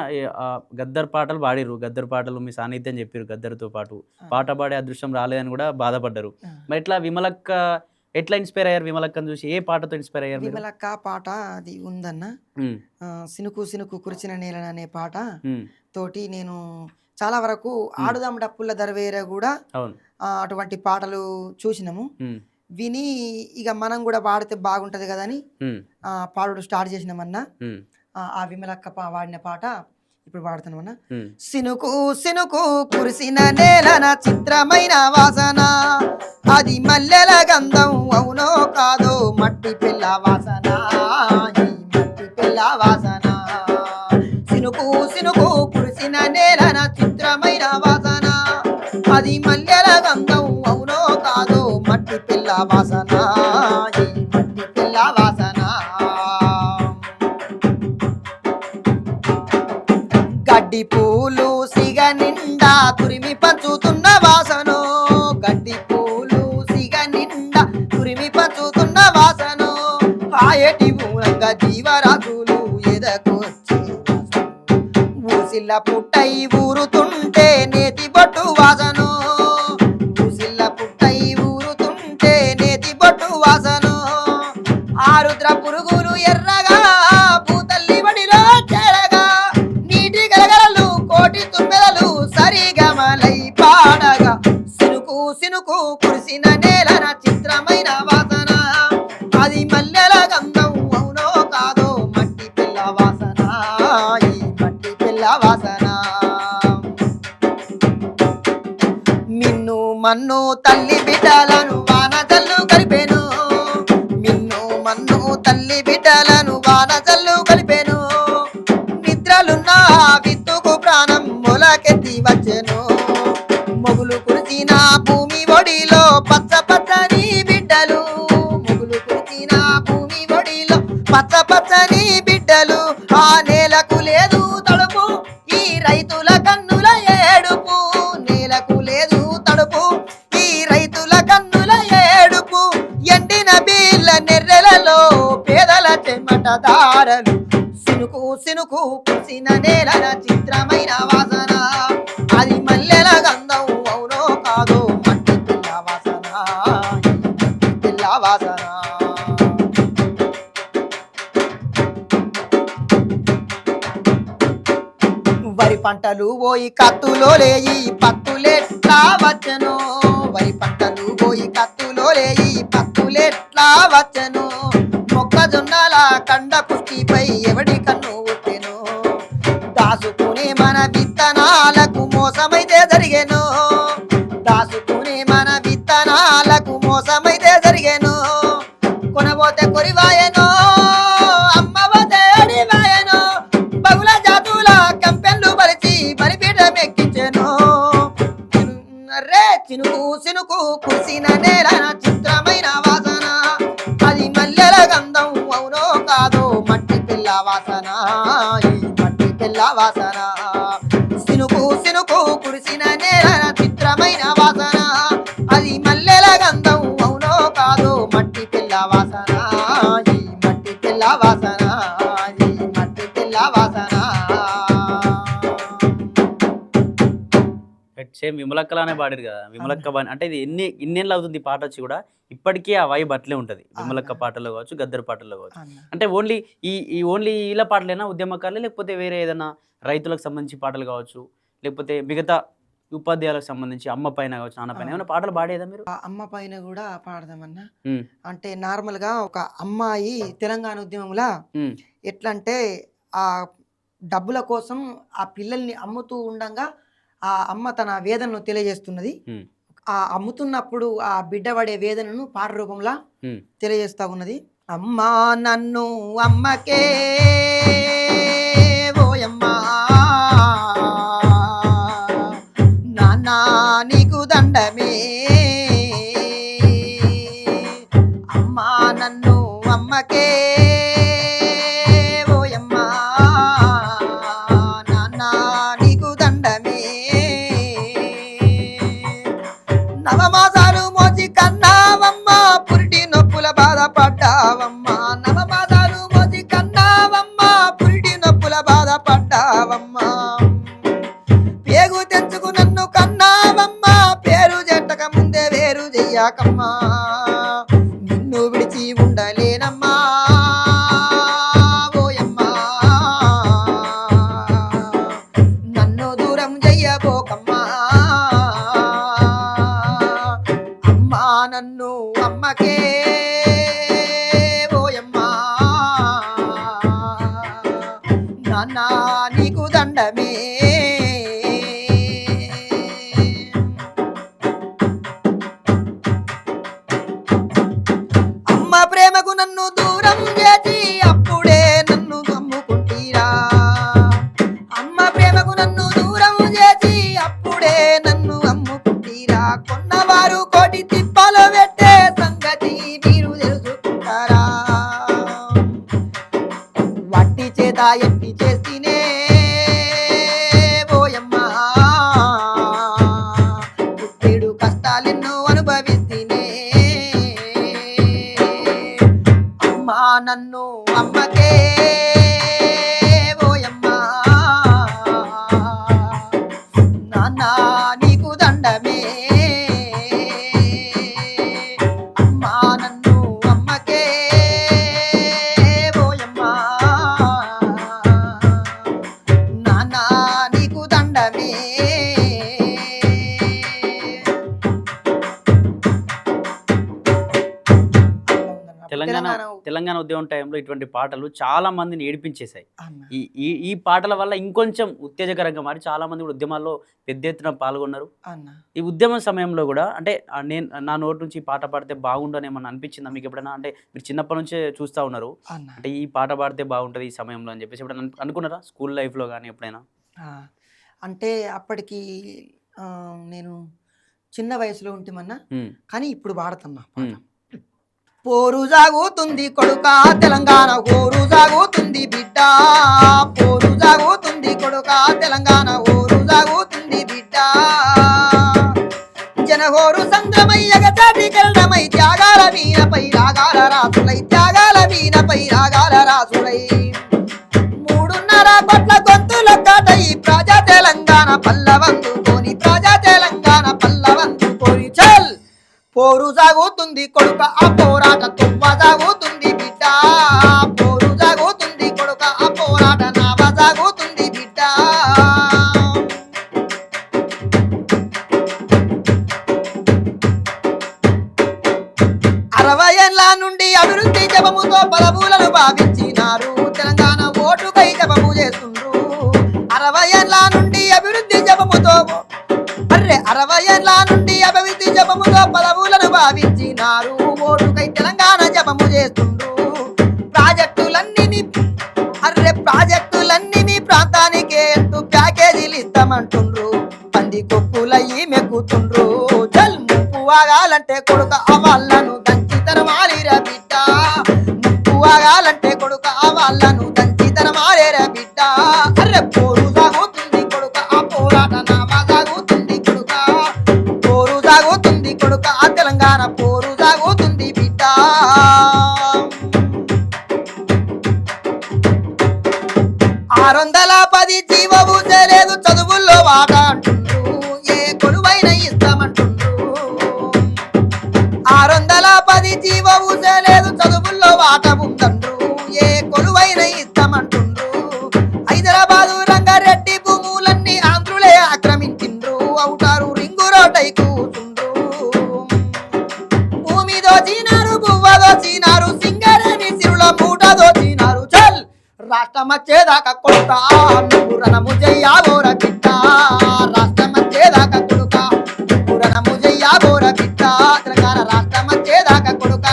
గద్దర్ పాటలు పాడిరు, గద్దర్ పాటలు మీ సాన్నిధ్యం చెప్పారు, గద్దర్తో పాటు పాట పాడే అదృష్టం రాలేదని కూడా బాధపడ్డారు. మరి ఇట్లా విమలక్క ఎట్లా ఇన్స్పైర్ అయ్యారు విమలక్కను చూసి? ఏ పాటతో ఇన్స్పైర్ అయ్యారు మీరు? విమలక్క పాట అది ఉందన్న. ఉమ్, సినుకు సినుకు కురిసిన నేల అనే పాట ఉమ్, తోటి నేను చాలా వరకు ఆడుదాం డప్పుల దరవేర కూడా అవును. అటువంటి పాటలు చూసినాము. ఉమ్, విని ఇక మనం కూడా పాడితే బాగుంటది కదని ఉమ్, పాడుడు స్టార్ట్ చేసినామన్నా. ఉమ్, ఆ విమలక్క వాడిన పాట ఇప్పుడు పాడుతున్నామన్నా. ఉమ్. సినుకు సినుకు కురిసిన నేలన చిత్రమైన వాసన, అది మల్లెల గంధం అవునో కాదో మట్టి పిల్ల వాసన, ఈ మట్టి పిల్ల వాసన. సినుకు సినుకు కురిసిన నేలన చిత్రమైన వాసన, అది మల్లెల గంధం అవునో కాదో మట్టి పిల్ల వాసన, ఈ మట్టి పిల్ల వాసన. గడ్డి పూలు సిగ నిండా తురిమి పంచుతున్న వాసను, గడ్డి పూలు సిగ నిండా తురిమి పంచుతున్న వాసను, ఆయటి మూలంగా జీవరాజులు ఎదకొచ్చే ఊసిల్ల పుట్టై ఊరుతుంటే నేతి బొట్టు వాసను, ఊసిల్ల పుట్టై ఊరుతుంటే నేతి బొట్టు వాసను. ఆరుద్ర పురుగులు ఎర్రగా భూతల్లి వడిలో చేరగా, నీటి గలగలలు కోటి తుమ్మెదలు సరిగమలై పాడగా, సినుకు సినుకు కురిసిన నేలన చిత్రమైన వాసన, అది మల్లెల గంధం అవునో కాదో మట్టి పిల్ల వాసన, ఈ మట్టి పిల్ల వాసన. మిన్ను మన్ను తల్లి బిడ్డలను వాన జల్లు కలిపెను, మిన్ను మన్ను తల్లి బిడ్డలను వాన జల్లు కలిపెను, నిద్రలున్న విత్తుకు ప్రాణం మొలకెత్తి వచ్చెను, మొగులు కురిచిన భూమి ఒడిలో పచ్చ పచ్చని బిడ్డలు, మొగులు కురిచిన భూమి ఒడిలో పచ్చ పచ్చని బిడ్డలు, ఆ నేలకు లేదు తడుపు ఈ రైతుల కన్నుల ఏడుపు, నేలకు లేదు తడుపు ఈ రైతుల కన్నుల ఏడుపు, ఎండిన బీళ్ళ నెర్రెలలో పేదల చెమట దారలు, సినుకు సినుకు కురిసిన నేలన చిత్రమైన వాసన, అది మల్లెల గంధం అవునో కాదో మట్టి పిల్ల వాసన, ఈ మట్టి పిల్ల వాసన. వరి పంటలు పోయి కత్తులో లేయి పత్తులెట్లా వచ్చను, వరి పంటలు పోయి కత్తులో లేయి పత్తులెట్లా వచ్చను, మొక్కజొన్నల కండ పుష్టిపై ఎవడి కన్ను ఉట్టెను, దాసుకునే మన విత్తనాలకు మోసమైతే జరిగెను, దాసుకునే మన విత్తనాలకు మోసమైతే జరిగెను, కొనబోతే కొరివాయెను అమ్మబోతే అడివాయెను, బగుల జాతుల కంపెన్లు పరిచి బలిపీఠం ఎక్కించెను, రే చినుకు సినుకు కురిసిన నేలన చిత్రమైన వాసన, అది మల్లెల గంధం అవునో కాదో మట్టి పిల్ల వాసన, ఈ మట్టి పిల్ల వాసన. సినుకు సినుకు కురిసిన నేలన చిత్రమైన వాసన, అది మల్లెల గంధం అవునో కాదో మట్టి పిల్ల వాసన, ఈ మట్టి పిల్ల వాసన, ఈ మట్టి పిల్ల వాసన. సేమ్ విమలక్కలానే పాడారు కదా. విమలక్క అంటే ఇది ఇన్నేళ్ళు అవుతుంది ఈ పాట వచ్చి కూడా ఇప్పటికీ ఆ వైబ్ అట్లే ఉంటుంది. విమలక్క పాటల్లో కావచ్చు, గద్దర్ పాటల్లో కావచ్చు. అంటే ఓన్లీ ఓన్లీ వీళ్ళ పాటలేనా ఉద్యమకారులే, లేకపోతే వేరే ఏదైనా రైతులకు సంబంధించి పాటలు కావచ్చు, లేకపోతే మిగతా ఉపాధ్యాయులకు సంబంధించి అమ్మ పైన కావచ్చు, నాన్న పైన ఏమైనా పాటలు పాడేదా మీరు? అమ్మ పైన కూడా పాడదామన్నా. అంటే నార్మల్ గా ఒక అమ్మాయి తెలంగాణ ఉద్యమంలా ఎట్లా అంటే ఆ డబ్బుల కోసం ఆ పిల్లల్ని అమ్ముతూ ఉండంగా ఆ అమ్మ తన వేదనను తెలియజేస్తున్నది. ఆ అమ్ముతున్నప్పుడు ఆ బిడ్డ పడే వేదనను పాట రూపంలో తెలియజేస్తా ఉన్నది. అమ్మా నన్ను అమ్మకే ఓయమ్మా, నాన్న నీకు దండమే, అమ్మా నన్ను అమ్మకే ఓయమ్మా, నాన్న నీకు దండమే, నవమాసాలు మోసి కన్నావమ్మా పురిటి నొప్పుల బాధపడ్డావమ్మా, నవమాసాలు మోసి కన్నావమ్మా పురిటి నొప్పుల బాధపడ్డావమ్మా, పేగు తెంచుకు నన్ను కన్నావమ్మా పేరు జట్టక ముందే వేరు చెయ్యాకమ్మా, ఉండలేనమ్మా ఓయమ్మా నన్ను దూరం చెయ్యబోకమ్మా అమ్మా నన్ను అమ్మకే ఓయమ్మా నాన్న నీకు దండమే అమ్మ ప్రేమకు నన్ను దూరం చేసి అప్పుడే నన్ను నమ్ముకుంటీరా అమ్మ ప్రేమకు నన్ను దూరం చేసి అప్పుడే నన్ను అమ్ముకుంటీరా కొన్నవారు కోటి తిప్పలు పెట్టే సంగతి మీరు తెలుసుకుంటారా వట్టి చేత ఎట్టి చేస్తేనే ఓయమ్మా పుట్టేడు కష్టాలెన్నో అనుభవిస్తేనే అమ్మా నన్ను అమ్మకే ఓయమ్మా నాన్న నీకు దండమే అమ్మా నన్ను అమ్మకే ఓయమ్మా నాన్న నీకు దండమే తెలంగాణ ఉద్యమం టైంలో ఇటువంటి పాటలు చాలా మందిని ఏడిపించేశాయి. అన్న. ఈ ఈ ఈ పాటల వల్ల ఇంకొంచెం ఉత్తేజకరంగా మారి చాలా మంది కూడా ఉద్యమాల్లో పెద్ద ఎత్తున పాల్గొన్నారు. అన్న. ఈ ఉద్యమం సమయంలో కూడా అంటే నేను నా నోటి నుంచి ఈ పాట పాడితే బాగుండని ఏమన్నా అనిపించిందా మీకు ఎప్పుడైనా? అంటే మీరు చిన్నప్పటి నుంచే చూస్తూ ఉన్నారు, అన్న. అంటే ఈ పాట పాడితే బాగుంటుంది ఈ సమయంలో అని చెప్పేసి ఎప్పుడైనా అనుకున్నారా స్కూల్ లైఫ్లో కానీ ఎప్పుడైనా? అంటే అప్పటికి నేను చిన్న వయసులో ఉంటేమన్నా కానీ ఇప్పుడు పాడుతున్నా పాట. పోరు సాగుతుంది కొడుక తెలంగాణ ఓరు సాగుతుంది బిడ్డ పోరు సాగుతుంది కొడుక తెలంగాణ ఓరు సాగుతుంది బిడ్డ జనహోరు సంద్రమయ్యగ చాటి కెరడమై త్యాగాల వీణపై రాగాల రాసులై త్యాగాల వీణపై రాగాల రాసులై 3.5 కోట్ల గొంతుల కాటై ప్రజా తెలంగాణ పల్లవందుకొని ప్రజా తెలంగాణ పల్లవందుకొని చల్ పోరు సాగుతుంది కొడుక ఆ పోరాట తువ్వ సాగుతుంది బిడ్డ పోరు సాగుతుంది కొడుక ఆ పోరాట నావ సాగుతుంది బిడ్డ అరవై ఏళ్ళ నుండి అభివృద్ధి జపముతో పదవులను భావించినారు తెలంగాణ ఓటుకై జపము చేస్తుండ్రు 60 ఏళ్ళ నుండి అభివృద్ధి జపముతో 60 ఏళ్ళ నుండి అభివృద్ధి జపముతో పదవులను భావించినారు ఓటుకై తెలంగాణ జపము చేస్తుండ్రు ప్రాజెక్టులన్నీ మీ ప్రాంతానికే ఎంతో ప్యాకేజీలు ఇస్తామంటుండ్రు పంది కొక్కులయ్యి మెక్కుతుండ్రు చల్ ముప్పు ఆగాలంటే కొడుక అవాళ్ళను దంచి తరమాలిరా బిడ్డ ముప్పు ఆగాలంటే కొడుక అవాళ్ళను దంచి తరమాలేరా బిడ్డ అర్రె పోరు సాగుతుంది కొడుక ఆ పోరాట నామా సాగుతుంది కొడుక పోరు సాగుతుంది కొడుక ఆ తెలంగాణ పోరు సాగుతుంది బిడ్డ 610 జీవము లేదు చదువుల్లో వాట అంటుండ్రు ఏ కొలువైన ఇస్తామంటుండ్రు 610 జీవము లేదు చదువుల్లో వాట ఉందండ్రు ఏ కొలువైన ఇస్తామంటుండ్రు హైదరాబాదు రంగారెడ్డి భూములన్నీ ఆంధ్రులే ఆక్రమించిండ్రు అవుతారు రింగు రోడ్డై కూతుండ్రు భూమి దోచినారు బువ్వ దోచినారు సింగరేణి సిరుల మూట దోచినారు చల్ రాష్ట్రమచ్చేదాకా కొడుక నువ్వు రణము చెయ్యాబోర బిడ్డ రాష్ట్రమచ్చేదాకా కొడుక నువ్వు రణము చెయ్యాబోర బిడ్డ తెలంగాణ రాష్ట్రమచ్చేదాకా కొడుక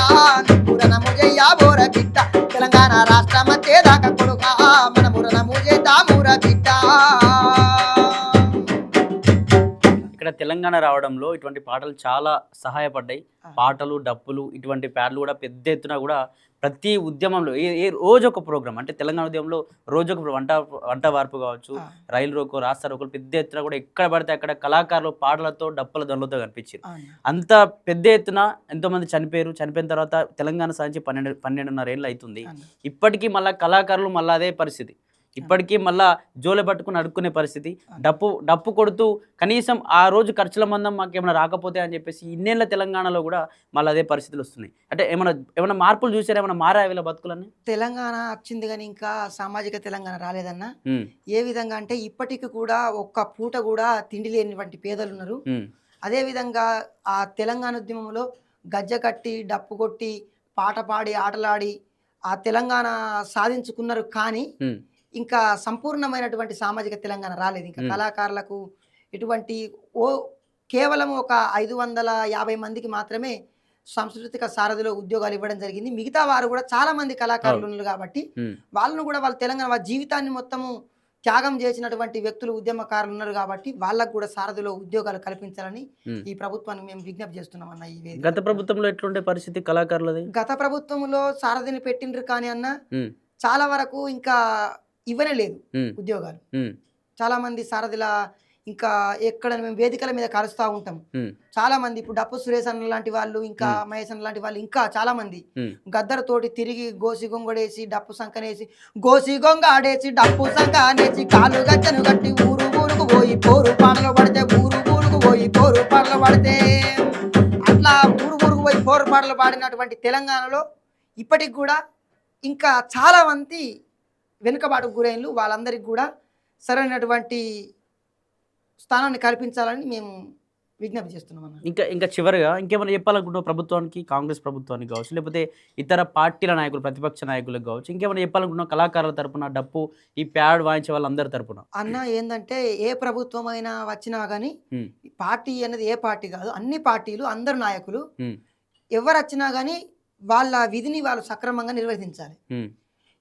నువ్వు రణము చెయ్యాబోర బిడ్డ తెలంగాణ రాష్ట్రమచ్చేదాకా కొడుక మనము రణము చేద్దాముర బిడ్డ. ఇక్కడ తెలంగాణ రావడంలో ఇటువంటి పాటలు చాలా సహాయపడ్డాయి. పాటలు డప్పులు ఇటువంటి ప్యాడ్లు కూడా పెద్ద ఎత్తున కూడా ప్రతి ఉద్యమంలో ఏ రోజు ఒక ప్రోగ్రామ్, అంటే తెలంగాణ ఉద్యమంలో రోజు ఒక వంట వార్పు కావచ్చు, రైలు రోకో, రాస్తా రోకోలు పెద్ద ఎత్తున కూడా ఎక్కడ పడితే అక్కడ కళాకారులు పాటలతో డప్పుల దండలతో కనిపించింది. అంత పెద్ద ఎత్తున ఎంతోమంది చనిపోయారు. చనిపోయిన తర్వాత తెలంగాణ సాధించి 12.5 ఏళ్ళు అవుతుంది. ఇప్పటికీ మళ్ళీ కళాకారులు మళ్ళీ అదే పరిస్థితి. ఇప్పటికీ మళ్ళా జోలె పట్టుకుని అడుక్కునే పరిస్థితి. డప్పు కొడుతూ కనీసం ఆ రోజు ఖర్చుల మందం మాకేమైనా రాకపోతే అని చెప్పేసి ఇన్నేళ్ళ తెలంగాణలో కూడా మళ్ళీ అదే పరిస్థితులు వస్తున్నాయి. అంటే ఏమైనా మార్పులు చూసారా? ఏమైనా మారా వీళ్ళ బతుకులన్నీ? తెలంగాణ వచ్చింది కానీ ఇంకా సామాజిక తెలంగాణ రాలేదన్న. ఏ విధంగా అంటే ఇప్పటికి కూడా ఒక్క పూట కూడా తిండి లేనివంటి పేదలు ఉన్నారు. అదే విధంగా ఆ తెలంగాణ ఉద్యమంలో గజ్జ కట్టి డప్పు కొట్టి పాట పాడి ఆటలాడి ఆ తెలంగాణ సాధించుకున్నారు. కానీ ఇంకా సంపూర్ణమైనటువంటి సామాజిక తెలంగాణ రాలేదు. ఇంకా కళాకారులకు ఇటువంటి కేవలం ఒక 550 మందికి మాత్రమే సాంస్కృతిక సారథిలో ఉద్యోగాలు ఇవ్వడం జరిగింది. మిగతా వారు కూడా చాలా మంది కళాకారులు ఉన్నారు కాబట్టి వాళ్ళను కూడా వాళ్ళ తెలంగాణ వాళ్ళ జీవితాన్ని మొత్తము త్యాగం చేసినటువంటి వ్యక్తులు ఉద్యమకారులు ఉన్నారు కాబట్టి వాళ్ళకు కూడా సారథిలో ఉద్యోగాలు కల్పించాలని ఈ ప్రభుత్వాన్ని మేము విజ్ఞప్తి చేస్తున్నాం అన్న. ఈ గత ప్రభుత్వంలో ఎట్లుండే పరిస్థితి కళాకారులది? గత ప్రభుత్వంలో సారథిని పెట్టిండ్రు కానీ అన్న చాలా వరకు ఇంకా ఇవ్వనే లేదు ఉద్యోగాలు. చాలా మంది సారథిల ఇంకా ఎక్కడ మేము వేదికల మీద కలుస్తూ ఉంటాం. చాలా మంది ఇప్పుడు డప్పు సురేష్ అన్న లాంటి వాళ్ళు, ఇంకా మహేష్ అన్న లాంటి వాళ్ళు, ఇంకా చాలా మంది గద్దరతోటి తిరిగి గోసి గొంగడేసి డప్పు సంకనేసి గోసి గొంగ ఆడేసి డప్పు సంక అనేసి కాలు గచ్చను కట్టి ఊరు ఊరుకు పోయి పోరు పాటలు పడితే ఊరు ఊరుకు పోయి పోరు పాటలు పడితే అట్లా ఊరు ఊరుకు పోయి పోరు పాటలు పాడినటువంటి తెలంగాణలో ఇప్పటికి కూడా ఇంకా చాలా మంది వెనుకబాటుకు గురైనలు. వాళ్ళందరికీ కూడా సరైనటువంటి స్థానాన్ని కల్పించాలని మేము విజ్ఞప్తి చేస్తున్నాం అన్న. ఇంకా చివరిగా ఇంకేమైనా చెప్పాలనుకుంటున్నాం ప్రభుత్వానికి, కాంగ్రెస్ ప్రభుత్వానికి కావచ్చు, లేకపోతే ఇతర పార్టీల నాయకులు, ప్రతిపక్ష నాయకులకు కావచ్చు, ఇంకేమైనా చెప్పాలనుకుంటున్నాం కళాకారుల తరపున, డప్పు ఈ ప్యాడ్ వాయించే వాళ్ళందరి తరపున? అన్న ఏంటంటే ఏ ప్రభుత్వం అయినా వచ్చినా కానీ పార్టీ అనేది ఏ పార్టీ కాదు, అన్ని పార్టీలు అందరు నాయకులు ఎవరు వచ్చినా కానీ వాళ్ళ విధిని వాళ్ళు సక్రమంగా నిర్వర్తించాలి.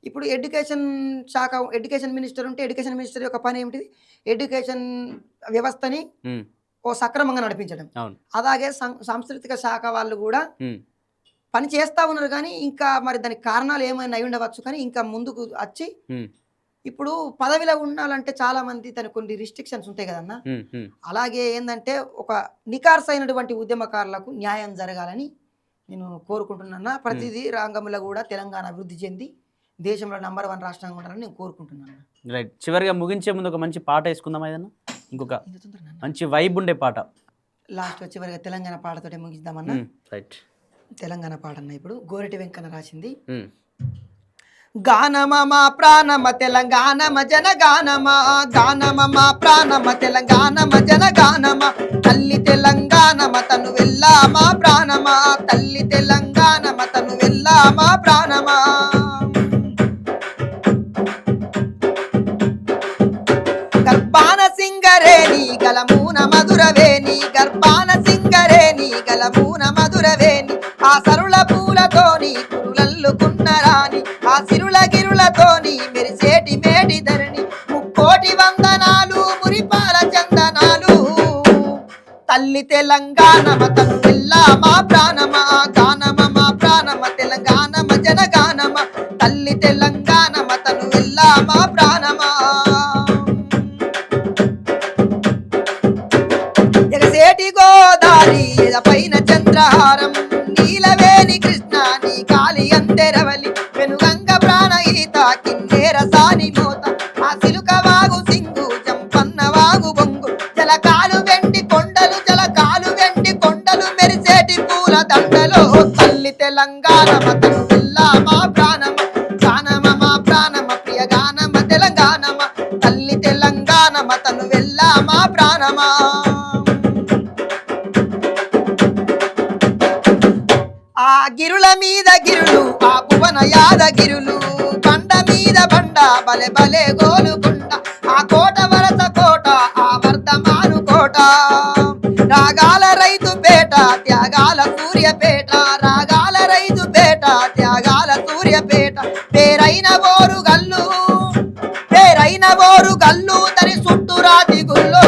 ఇప్పుడు ఎడ్యుకేషన్ మినిస్టర్ ఉంటే ఎడ్యుకేషన్ మినిస్టర్ యొక్క పని ఏమిటిది? ఎడ్యుకేషన్ వ్యవస్థని ఓ సక్రమంగా నడిపించడం. అలాగే సాంస్కృతిక శాఖ వాళ్ళు కూడా పని చేస్తా ఉన్నారు కానీ ఇంకా మరి దానికి కారణాలు ఏమైనా అయి ఉండవచ్చు. కానీ ఇంకా ముందుకు వచ్చి ఇప్పుడు పదవిలో ఉండాలంటే చాలా మంది తనకు కొన్ని రిస్ట్రిక్షన్స్ ఉంటాయి కదన్నా. అలాగే ఏంటంటే ఒక నికార్స్ అయినటువంటి ఉద్యమకారులకు న్యాయం జరగాలని నేను కోరుకుంటున్నా. ప్రతిదీ రంగంలో కూడా తెలంగాణ అభివృద్ధి చెంది దేశంలో నంబర్ 1 రాష్ట్రంగా ఉండాలని నేను కోరుకుంటున్నాను. రైట్. చివరిగా ముగించే ముందు ఒక మంచి పాట వేసుకుందాం ఏదన్నా, ఇంకొక మంచి వైబ్ ఉండే పాట. లాస్ట్ చివరిగా తెలంగాణ పాటతోటే ముగిద్దామన్నా. రైట్. తెలంగాణ పాట అన్న ఇప్పుడు గోరెటి వెంకన్న రాసింది. గానమ మా ప్రాణమ తెలంగాణమ జనగానమ, గానమ మా ప్రాణమ తెలంగాణమ జనగానమ, తల్లి తెలంగాణమ తను వెళ్ళా మా ప్రాణమ, తల్లి తెలంగాణమ తను వెళ్ళా మా ప్రాణమ. గర్భాన సింగరేణి గలమూన మధురవేణి, గర్భాన సింగరేణి గలమూన మధురవేణి, ఆ సరుల పూలతోని కురులల్లుకున్నరాని, ఆ సిరుల గిరులతోని మెరిసేటి మేడి ధరణి, ముక్కోటి వందనాలు మురిపాల చందనాలు, తల్లి తెలంగాణమ తను వెళ్ళా మా ప్రాణమ, గానమ మా ప్రాణమ తెలంగాణమ జనగానమ, తల్లి తెలంగాణమ తను వెళ్ళా మా ప్రాణమ. ఎగసేటి గోదారి పైన చంద్రహారం, నీలవేణి కృష్ణ నీ కాలి అంతెరవలి, వెనుగంగ ప్రాణగీత కిన్నెర సాని మోత, ఆ సిలుక వాగు సింగు జంపన్న వాగు బొంగు, జలకాలు వెండి కొండలు జలకాలు వెండి కొండలు మెరిసేటి పూల దండలో, తల్లి తెలంగాణమ తను వెళ్ళా మా ప్రాణమ, గానమ మా ప్రాణమ ప్రియ గానమ తెలంగాణమ, తల్లి తెలంగాణమ తను వెళ్ళా మా ప్రాణమ. ఆ గిరుల మీద గిరులు ఆ భువన యాదగిరులు, బండ మీద బండ బలె బలే గోలుకొండ, ఆ కోట వరస కోట ఆ వర్ధమాను కోట, రాగాల రైతు పేట త్యాగాల సూర్యపేట, రాగాల రైతు పేట త్యాగాల సూర్యపేట, పేరైన బోరు గల్లు పేరైన బోరు గల్లు తని చుట్టూ రాతి గుల్లో,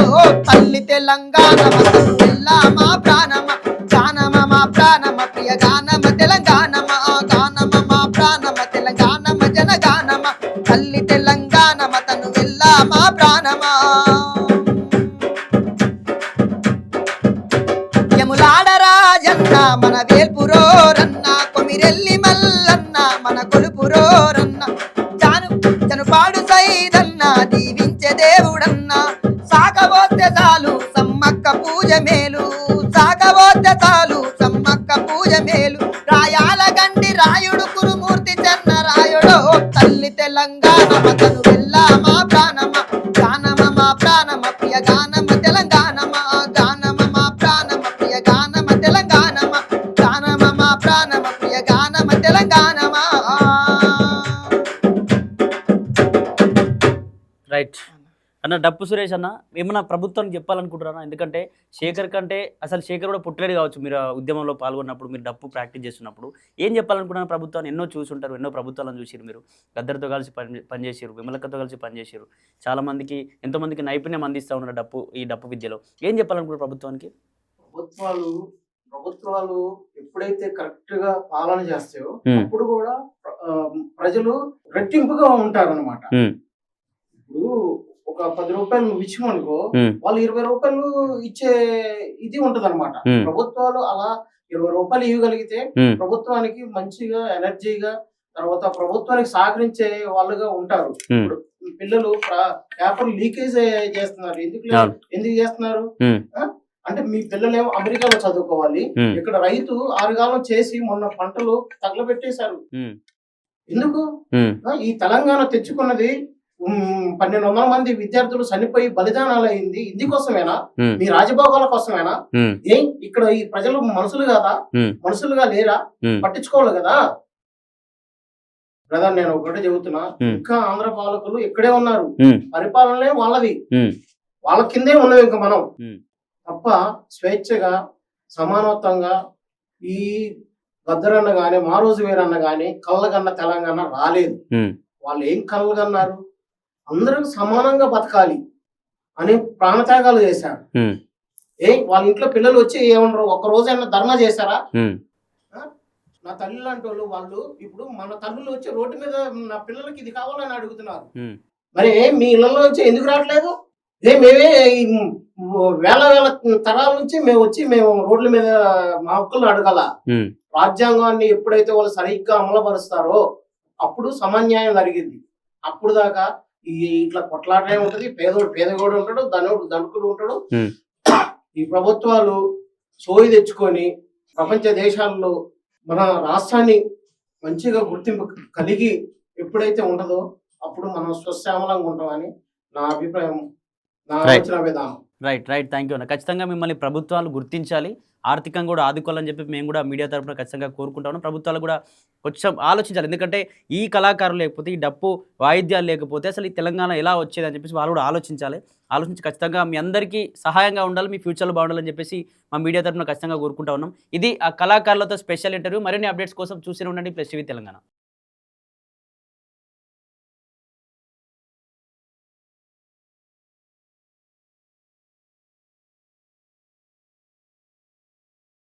తల్లి తెలంగాణమ తను వెళ్ళా మా ప్రాణమ, గానమ మా ప్రాణమ ప్రియ గానమ తెలంగాణమ, గానమ మా ప్రాణమ తెలంగాణమ జనగానమ, తల్లి తెలంగాణమ తను వెళ్ళా మా ప్రాణమ. యములాడ రాజన్న మన వేల్పురోరన్న, కొమిరెల్లి మల్లన్న మన కొలుపురోరన్న, జనుపాడు సైదన్న పూజ మేలు సాగవోతే చాలు సమ్మక్క పూజ మేలు రాయాల గండి రాయుడు కురుమూర్తి చెన్న రాయుడు తల్లి తెలంగాణ మతను వెళ్ళా మా ప్రాణమ గానమ మా ప్రాణమ ప్రియ గానమ తెలంగాణమ గానమ మా ప్రాణమ ప్రియ గానమ తెలంగాణమ గానమ మా ప్రాణమ ప్రియ గానమ తెలంగాణమ. రైట్ అన్న డప్పు సురేష్ అన్న ఏమన్నా ప్రభుత్వానికి చెప్పాలనుకుంటున్నారా? ఎందుకంటే శేఖర్ కంటే అసలు శేఖర్ కూడా పుట్టలేడు కావచ్చు మీరు ఆ ఉద్యమంలో పాల్గొన్నప్పుడు, మీరు డప్పు ప్రాక్టీస్ చేస్తున్నప్పుడు. ఏం చెప్పాలనుకుంటున్నారు ప్రభుత్వాన్ని? ఎన్నో చూసుంటారు, ఎన్నో ప్రభుత్వాలను చూసిరు, మీరు గద్దరితో కలిసి పనిచేసారు, విమలక్కతో కలిసి పనిచేసారు, చాలామందికి ఎంతోమందికి నైపుణ్యం అందిస్తూ ఉన్నారు ఈ డప్పు విద్యలో. ఏం చెప్పాలనుకుంటారు ప్రభుత్వానికి? ప్రభుత్వాలు ఎప్పుడైతే కరెక్ట్ గా పాలన చేస్తాయో అప్పుడు కూడా ప్రజలు రెట్టింపుగా ఉంటారన్నమాట. ఇప్పుడు ఒక 10 రూపాయలు నువ్వు ఇచ్చామనుకో వాళ్ళు 20 రూపాయలు ఇచ్చే ఇది ఉంటది అనమాట. ప్రభుత్వాలు అలా 20 రూపాయలు ఇవ్వగలిగితే ప్రభుత్వానికి మంచిగా ఎనర్జీగా తర్వాత ప్రభుత్వానికి సహకరించే వాళ్ళుగా ఉంటారు. ఇప్పుడు పిల్లలు పేపర్ లీకేజ్ చేస్తున్నారు. ఎందుకు చేస్తున్నారు అంటే మీ పిల్లలేమో అమెరికాలో చదువుకోవాలి, ఇక్కడ రైతు ఆరుగాలం చేసి మొన్న పంటలు తగలబెట్టేశారు. ఎందుకు? ఈ తెలంగాణ తెచ్చుకున్నది 1200 మంది విద్యార్థులు చనిపోయి బలిదానాలు అయింది ఇందుకోసమేనా? మీ రాజభోగాల కోసమేనా? ఏం ఇక్కడ ఈ ప్రజలు మనుషులు కదా, మనుషులుగా లేరా? పట్టించుకోవాలి కదా బ్రదర్. నేను ఒకటి చెబుతున్నా, ఇంకా ఆంధ్ర పాలకులు ఇక్కడే ఉన్నారు, పరిపాలనే వాళ్ళది, వాళ్ళ కిందే ఉన్నది ఇంకా మనం తప్ప స్వేచ్ఛగా సమానత్వంగా ఈ గద్దరన్న గాని మారోజు వీరన్న గాని కళ్ళగన్న తెలంగాణ రాలేదు. వాళ్ళు ఏం కళ్ళగన్నారు? అందరూ సమానంగా బతకాలి అని ప్రాణత్యాగాలు చేశారు. వాళ్ళ ఇంట్లో పిల్లలు వచ్చి ఏమన్నారు? ఒక్క రోజైనా ధర్నా చేశారా? నా తల్లి లాంటి వాళ్ళు ఇప్పుడు మన తల్లులు వచ్చి రోడ్డు మీద నా పిల్లలకి ఇది కావాలని అడుగుతున్నారు. మరి మీ ఇళ్లలో వచ్చి ఎందుకు రావట్లేదు? మేమే వేల తరాల నుంచి మేము రోడ్ల మీద మా హక్కులు అడగాల. రాజ్యాంగాన్ని ఎప్పుడైతే వాళ్ళు సరిగ్గా అమలుపరుస్తారో అప్పుడు సమన్యాయం జరిగింది. అప్పుడు దాకా ఇట్లా కొట్లాటే ఉంటది. పేదగోడు ఉంటాడు, ధనుకుడు ఉంటాడు. ఈ ప్రభుత్వాలు సోయి తెచ్చుకొని ప్రపంచ దేశాల్లో మన రాష్ట్రాన్ని మంచిగా గుర్తింపు కలిగి ఎప్పుడైతే ఉండదో అప్పుడు మనం స్వశ్యామలంగా ఉంటామని నా అభిప్రాయం, నా ఆలోచన విధానం. రైట్ థ్యాంక్ యూ అన్న. ఖచ్చితంగా మిమ్మల్ని ప్రభుత్వాలు గుర్తించాలి, ఆర్థికంగా కూడా ఆదుకోవాలని చెప్పి మేము కూడా మీడియా తరఫున ఖచ్చితంగా కోరుకుంటాము. ప్రభుత్వాలు కూడా కొంచెం ఆలోచించాలి. ఎందుకంటే ఈ కళాకారులు లేకపోతే, ఈ డప్పు వాయిద్యాలు లేకపోతే అసలు ఈ తెలంగాణ ఎలా వచ్చేది అని చెప్పేసి వాళ్ళు కూడా ఆలోచించాలి. ఆలోచించి ఖచ్చితంగా మీ అందరికీ సహాయంగా ఉండాలి, మీ ఫ్యూచర్లో బాగుండాలని చెప్పేసి మా మీడియా తరఫున ఖచ్చితంగా కోరుకుంటా ఉన్నాం. ఇది ఆ కళాకారులతో స్పెషల్ ఇంటర్వ్యూ. మరిన్ని అప్డేట్స్ కోసం చూస్తూనే ఉండండి ప్లస్ టీవీ తెలంగాణ.